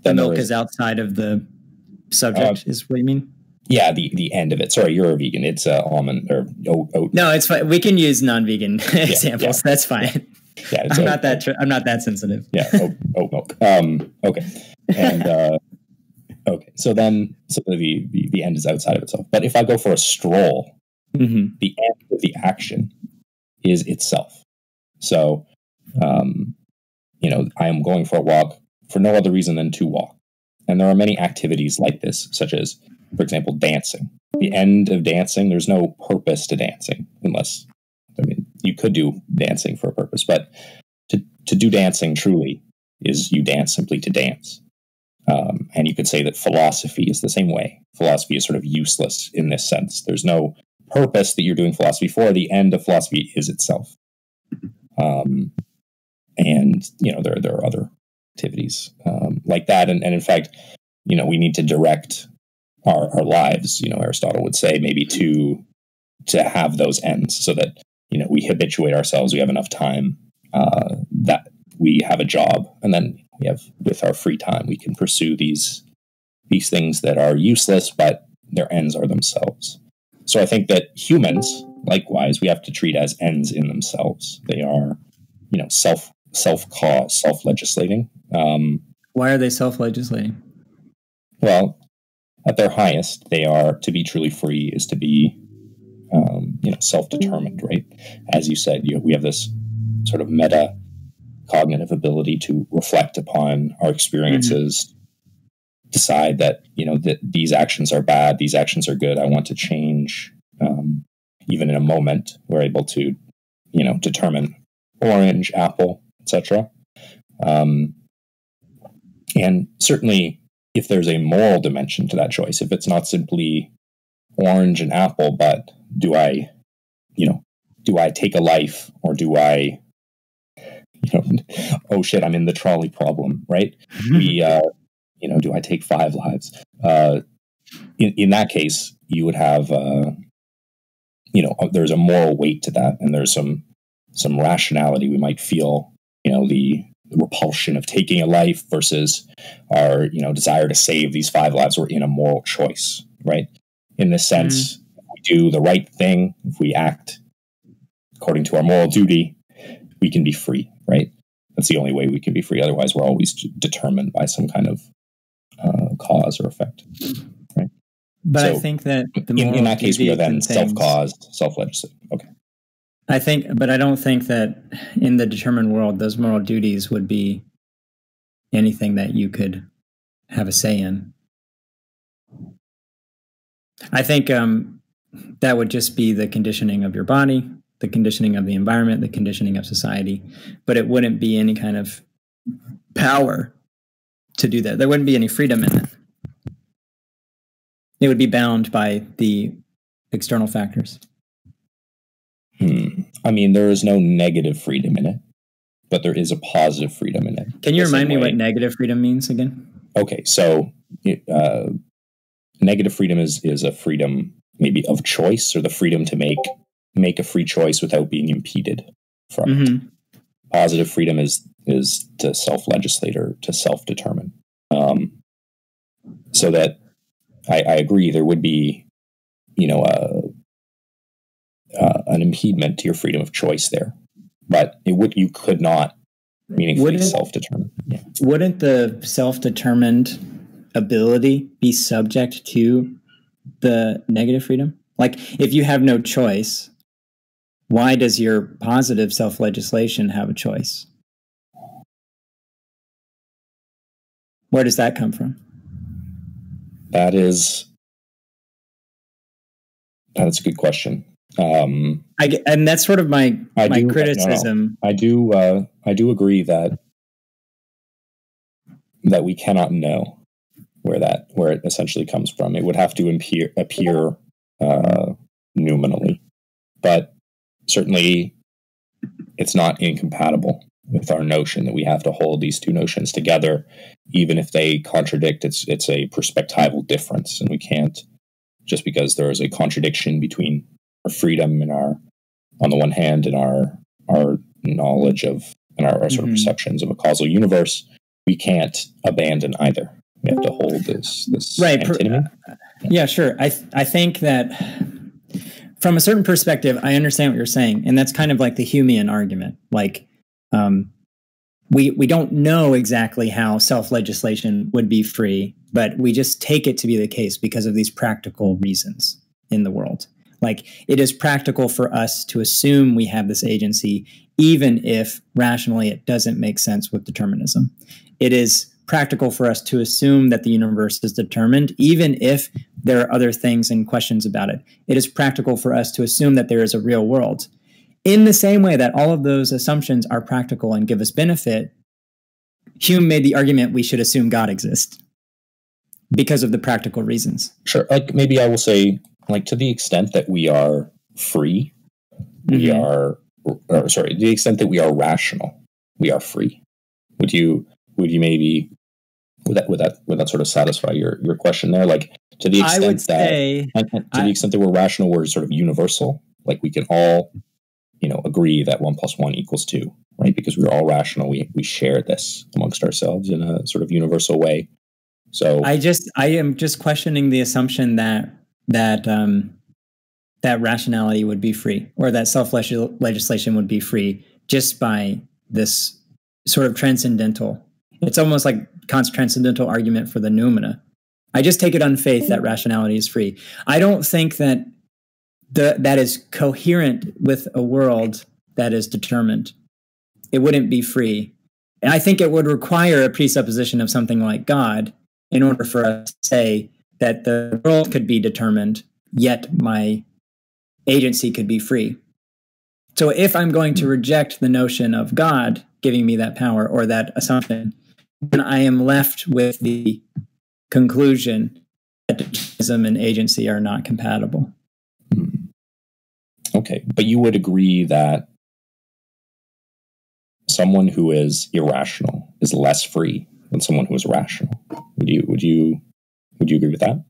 The milk is outside of the subject, is what you mean? Yeah, the end of it. Sorry, you're a vegan. It's almond or oat. No, it's fine. We can use non-vegan examples. Yeah. That's fine. Yeah, I'm not that sensitive. Yeah, oat milk. Okay, and okay, so the end is outside of itself. But if I go for a stroll, the end of the action is itself. So, I am going for a walk for no other reason than to walk. And there are many activities like this, such as, for example, dancing. The end of dancing, there's no purpose to dancing, unless, you could do dancing for a purpose, but to do dancing truly is you dance simply to dance. And you could say that philosophy is the same way. Philosophy is sort of useless in this sense. There's no purpose that you're doing philosophy for. The end of philosophy is itself. And, there are other activities like that. And in fact, we need to direct our lives, Aristotle would say, maybe to have those ends so that, we habituate ourselves, we have enough time, that we have a job, and then we have, with our free time, we can pursue these things that are useless, but their ends are themselves. So I think that humans, likewise, we have to treat as ends in themselves. They are, self-cause, self-legislating. Why are they self-legislating? Well, at their highest, they are, to be truly free is to be, self-determined, right? As you said, we have this sort of meta-cognitive ability to reflect upon our experiences, decide that, that these actions are bad, these actions are good, I want to change. Even in a moment, we're able to, determine orange, apple, etc. And certainly, if there's a moral dimension to that choice, if it's not simply orange and apple, but do I take a life, or do I, oh shit, I'm in the trolley problem, right? Do I take 5 lives? In that case, you would have, there's a moral weight to that, and there's some rationality. We might feel, the repulsion of taking a life versus our, desire to save these 5 lives. We're in a moral choice, right? In this sense, if we do the right thing, if we act according to our moral duty, we can be free, right? That's the only way we can be free. Otherwise, we're always determined by some kind of cause or effect, right? But so I think that in that case, we are then self-caused, self-legislating. Okay. But I don't think that in the determined world, those moral duties would be anything that you could have a say in. I think that would just be the conditioning of your body, the conditioning of the environment, the conditioning of society, but it wouldn't be any kind of power to do that. There wouldn't be any freedom in it. It would be bound by the external factors. There is no negative freedom in it, but there is a positive freedom in it. Can you remind me what negative freedom means again? Okay, so negative freedom is a freedom maybe of choice, or the freedom to make a free choice without being impeded from it. Positive freedom is to self-legislate or to self-determine. So that I agree, there would be, an impediment to your freedom of choice there, but you could not meaningfully self-determine. Yeah. Wouldn't the self-determined ability be subject to the negative freedom? Like, if you have no choice, why does your positive self-legislation have a choice? Where does that come from? That's a good question. And that's sort of my criticism. No. I do agree that we cannot know where it essentially comes from. It would have to appear nominally, but certainly it's not incompatible with our notion that we have to hold these two notions together, even if they contradict. It's a perspectival difference, and we can't, just because there is a contradiction between our freedom and on the one hand, and our knowledge of and our sort of perceptions of a causal universe, we can't abandon either. We have to hold this right. antinomy. Yeah, sure. I think that from a certain perspective, I understand what you're saying, and that's kind of like the Humean argument. Like, We don't know exactly how self-legislation would be free, but we just take it to be the case because of these practical reasons in the world. Like, it is practical for us to assume we have this agency, even if rationally it doesn't make sense with determinism. It is practical for us to assume that the universe is determined, even if there are other things and questions about it. It is practical for us to assume that there is a real world. In the same way that all of those assumptions are practical and give us benefit, Hume made the argument we should assume God exists because of the practical reasons. Sure. Like, maybe I will say, like, to the extent that we are free, we are, to the extent that we are rational, we are free. Would you maybe, would that sort of satisfy your question there? Like, to the extent the extent that we're rational, we're sort of universal. Like, we can all, agree that 1 + 1 = 2, right? Because we're all rational. We share this amongst ourselves in a sort of universal way. So I am just questioning the assumption that rationality would be free, or that self-legislation would be free just by this sort of transcendental. It's almost like Kant's transcendental argument for the noumena. I just take it on faith that rationality is free. I don't think that that is coherent with a world that is determined. It wouldn't be free. And I think it would require a presupposition of something like God in order for us to say that the world could be determined, yet my agency could be free. So if I'm going to reject the notion of God giving me that power or that assumption, then I am left with the conclusion that determinism and agency are not compatible. Okay, but you would agree that someone who is irrational is less free than someone who is rational. Would you agree with that?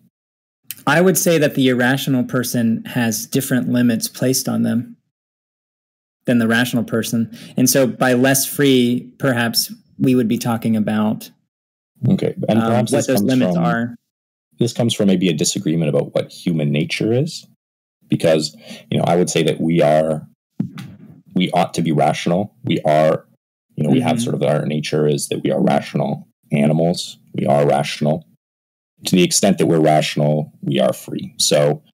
I would say that the irrational person has different limits placed on them than the rational person. And so by less free, perhaps we would be talking about and perhaps what those limits are. This comes from maybe a disagreement about what human nature is. Because, I would say that we ought to be rational. We are, we have sort of our nature is that we are rational animals. We are rational. To the extent that we're rational, we are free. So,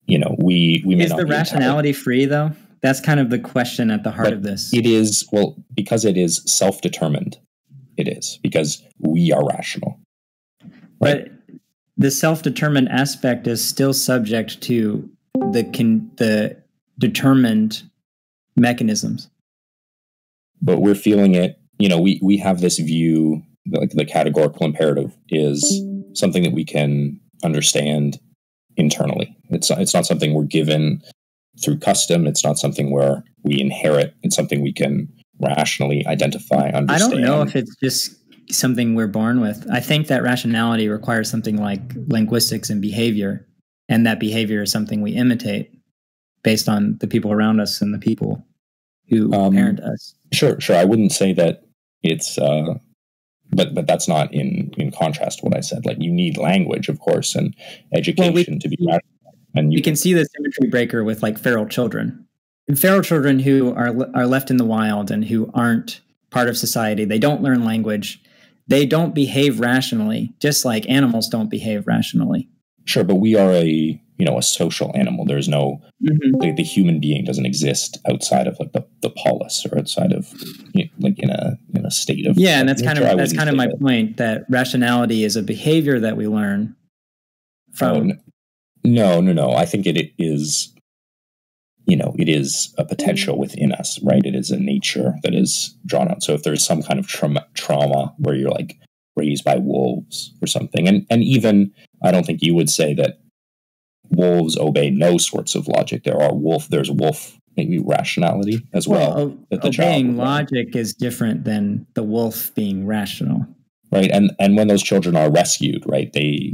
we may is not the rationality free, though? That's kind of the question at the heart of this. It is, because it is self-determined. It is, because we are rational. Right? But the self-determined aspect is still subject to the determined mechanisms. But we're feeling it. We have this view, like the categorical imperative is something that we can understand internally. It's not something we're given through custom. It's not something where we inherit. It's something we can rationally identify, understand. I don't know if it's just something we're born with. I think that rationality requires something like linguistics and behavior, and that behavior is something we imitate based on the people around us and the people who parent us. Sure. I wouldn't say that it's, but that's not in contrast to what I said. Like, you need language, of course, and education to be rational. And you can see the symmetry breaker with like feral children. And feral children who are left in the wild and who aren't part of society, they don't learn language. They don't behave rationally, just like animals don't behave rationally. Sure, but we are a social animal. There's no the human being doesn't exist outside of like the polis or outside of like in a state of and that's kind of my point, that rationality is a behavior that we learn from. No. I think it is. It is a potential within us, right? It is a nature that is drawn out. So if there's some kind of trauma where you're like raised by wolves or something, and even I don't think you would say that wolves obey no sorts of logic. There's wolf maybe rationality as well. Obeying logic is different than the wolf being rational, right? And when those children are rescued, right, they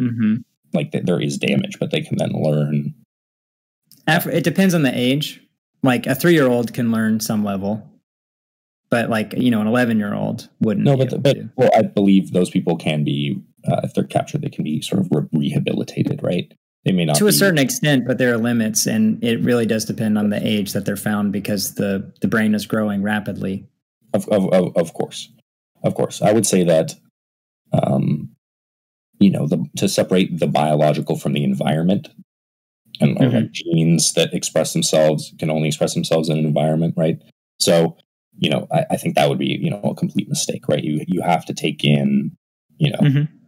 there is damage, but they can then learn. It depends on the age. Like a 3-year-old can learn some level, but like an 11-year-old wouldn't. No, but I believe those people can be, if they're captured, they can be sort of rehabilitated, right? They may not to a certain extent, but there are limits, and it really does depend on the age that they're found because the brain is growing rapidly. Of course. I would say that, to separate the biological from the environment, and like genes that express themselves can only express themselves in an environment, right? So, I think that would be, a complete mistake, right? You have to take in,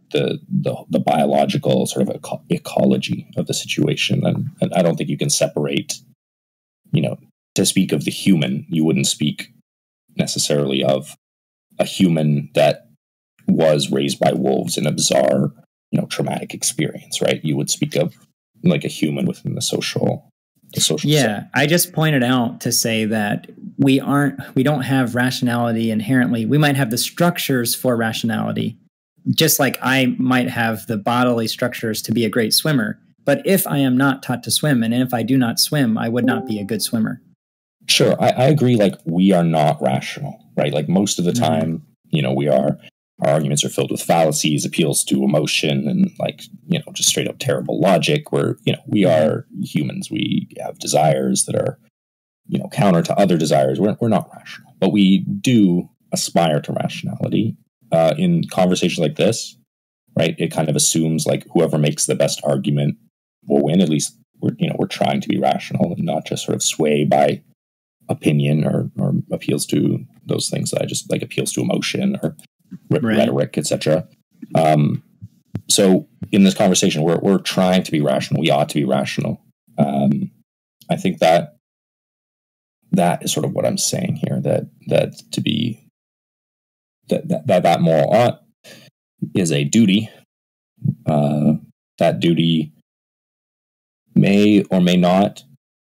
the biological sort of ecology of the situation, and I don't think you can separate, to speak of the human, you wouldn't speak necessarily of a human that was raised by wolves in a bizarre, traumatic experience, right? You would speak of like a human within the social. Yeah, setting. I just pointed out to say that we don't have rationality inherently. We might have the structures for rationality, just like I might have the bodily structures to be a great swimmer. But if I am not taught to swim, and if I do not swim, I would not be a good swimmer. Sure, I agree. Like, we are not rational, right? Like, most of the time, our arguments are filled with fallacies, appeals to emotion, and just straight up terrible logic. Where we are humans, we have desires that are counter to other desires. We're not rational, but we do aspire to rationality. In conversations like this, right? It kind of assumes like whoever makes the best argument will win. At least we're trying to be rational and not just sort of sway by opinion or appeals to those things that I just like, appeals to emotion or rhetoric, etc. So in this conversation, we're trying to be rational. We ought to be rational. I think that is sort of what I'm saying here. That to be that moral ought is a duty. That duty may or may not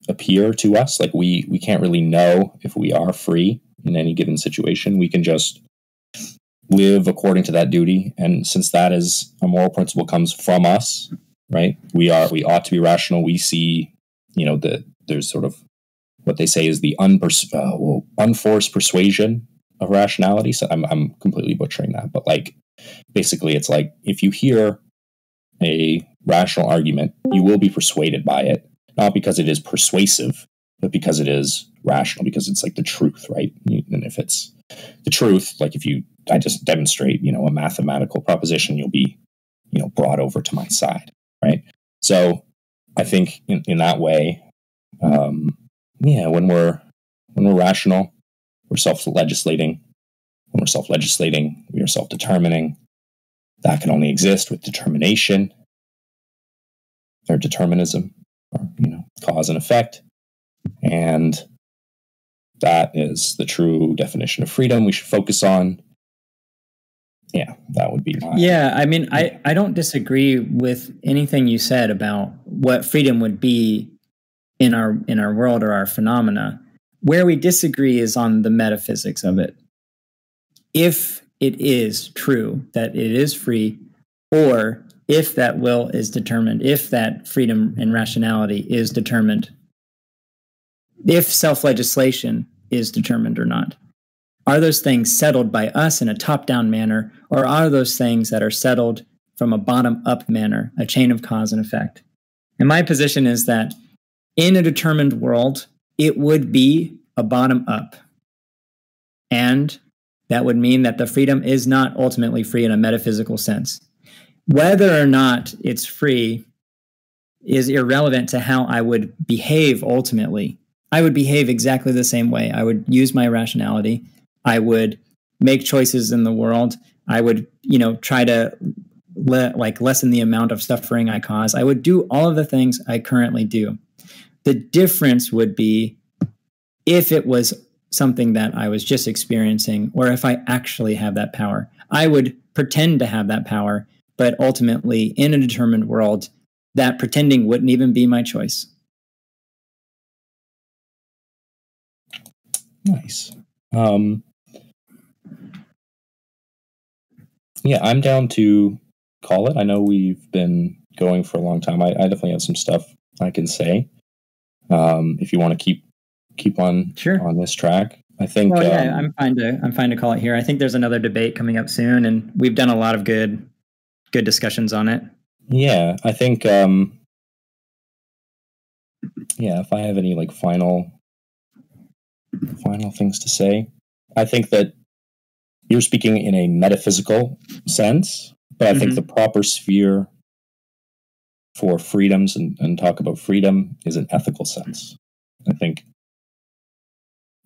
appear to us. Like we can't really know if we are free in any given situation. We can just live according to that duty. And since that is a moral principle comes from us, right? We ought to be rational. We see, that there's sort of what they say is the unforced persuasion of rationality. So I'm completely butchering that, but like basically it's like if you hear a rational argument, you will be persuaded by it, not because it is persuasive, but because it is rational, because it's like the truth, right? And if it's the truth, like I just demonstrate, a mathematical proposition, you'll be, brought over to my side, right? So I think in that way, when we're rational, we're self-legislating. When we're self-legislating, we are self-determining. That can only exist with determination or determinism, or cause and effect. And that is the true definition of freedom we should focus on. Yeah, that would be my... Yeah, I mean, I don't disagree with anything you said about what freedom would be in our world or our phenomena. Where we disagree is on the metaphysics of it. If it is true that it is free, or if that will is determined, if that freedom and rationality is determined, if self-legislation is determined or not. Are those things settled by us in a top-down manner, or are those things that are settled from a bottom-up manner, a chain of cause and effect? And my position is that in a determined world, it would be a bottom-up. And that would mean that the freedom is not ultimately free in a metaphysical sense. Whether or not it's free is irrelevant to how I would behave ultimately. I would behave exactly the same way. I would use my rationality. I would make choices in the world. I would, try to lessen the amount of suffering I cause. I would do all of the things I currently do. The difference would be if it was something that I was just experiencing, or if I actually have that power. I would pretend to have that power, but ultimately, in a determined world, that pretending wouldn't even be my choice. Nice. Yeah, I'm down to call it. I know we've been going for a long time. I definitely have some stuff I can say. If you want to keep on on this track, I think. Well, yeah, I'm fine to call it here. I think there's another debate coming up soon, and we've done a lot of good discussions on it. Yeah, I think yeah, if I have any like final things to say, I think that you're speaking in a metaphysical sense, but I think the proper sphere for freedoms and talk about freedom is an ethical sense. I think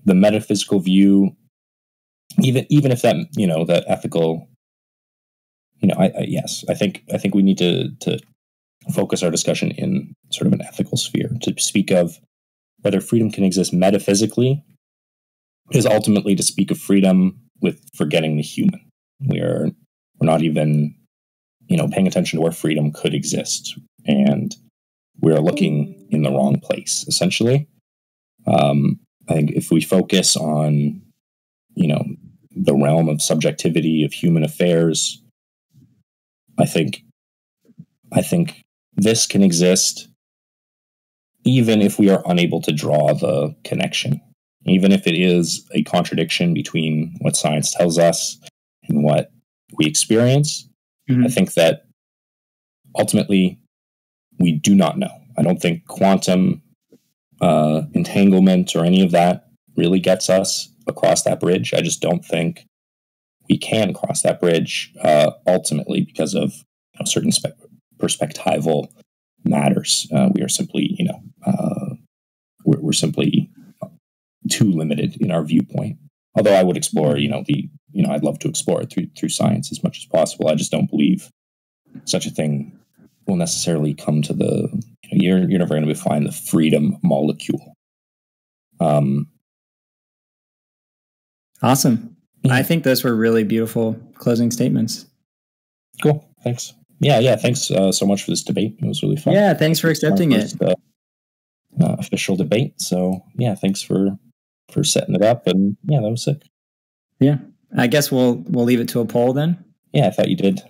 the metaphysical view, even if that, you know, that ethical, you know, I think we need to focus our discussion in sort of an ethical sphere. To speak of whether freedom can exist metaphysically is ultimately to speak of freedom with forgetting the human. We're not even, you know, paying attention to where freedom could exist, and we're looking in the wrong place, essentially. I think if we focus on, you know, the realm of subjectivity of human affairs, I think this can exist even if we are unable to draw the connection, even if it is a contradiction between what science tells us and what we experience. I think that ultimately we do not know. I don't think quantum entanglement or any of that really gets us across that bridge. I just don't think we can cross that bridge ultimately because of, you know, certain perspectival matters. We are simply, you know, we're simply too limited in our viewpoint. Although I would explore, you know, I'd love to explore it through science as much as possible. I just don't believe such a thing will necessarily come to the, you know, you're never going to find the freedom molecule. Awesome. Yeah. I think those were really beautiful closing statements. Cool. Thanks. Yeah. Thanks so much for this debate. It was really fun. Yeah. Thanks for accepting it. Official debate. So yeah, thanks for setting it up. And yeah, that was sick. Yeah. I guess we'll leave it to a poll then. Yeah. I thought you did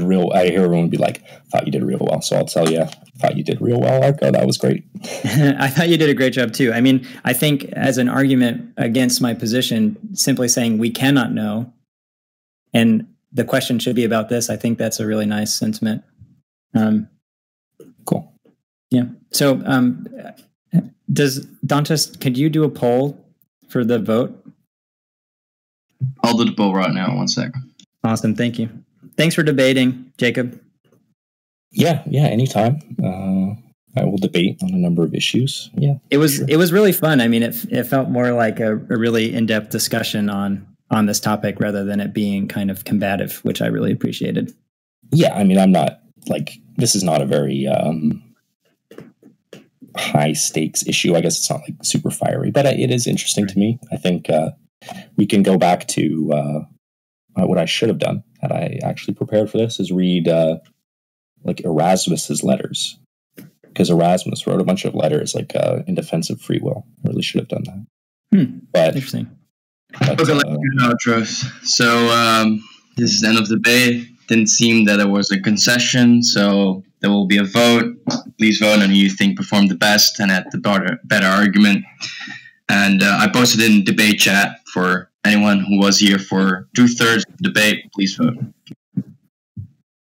real. I hear everyone be like, "Thought you did real well." So I'll tell you, thought you did real well, Arco. That was great. I thought you did a great job too. I mean, I think as an argument against my position, simply saying we cannot know, and the question should be about this. I think that's a really nice sentiment. Cool. Yeah. So, does Dantas? Could you do a poll for the vote? I'll do the poll right now. 1 sec. Awesome. Thank you. Thanks for debating, Jacob. Yeah, anytime. I will debate on a number of issues. Yeah. It was really fun. I mean, it felt more like a really in-depth discussion on this topic rather than it being kind of combative, which I really appreciated. Yeah, I mean, I'm not like, this is not a very high stakes issue. I guess it's not like super fiery, but it is interesting to me. I think we can go back to what I should have done had I actually prepared for this is read like Erasmus's letters, because Erasmus wrote a bunch of letters like in defense of free will. I really should have done that. But interesting. Okay, let's do outros. So this is the end of the debate. Didn't seem that there was a concession, so there will be a vote. Please vote on who you think performed the best and had the better argument. And I posted in debate chat for anyone who was here for 2/3 of the debate. Please vote.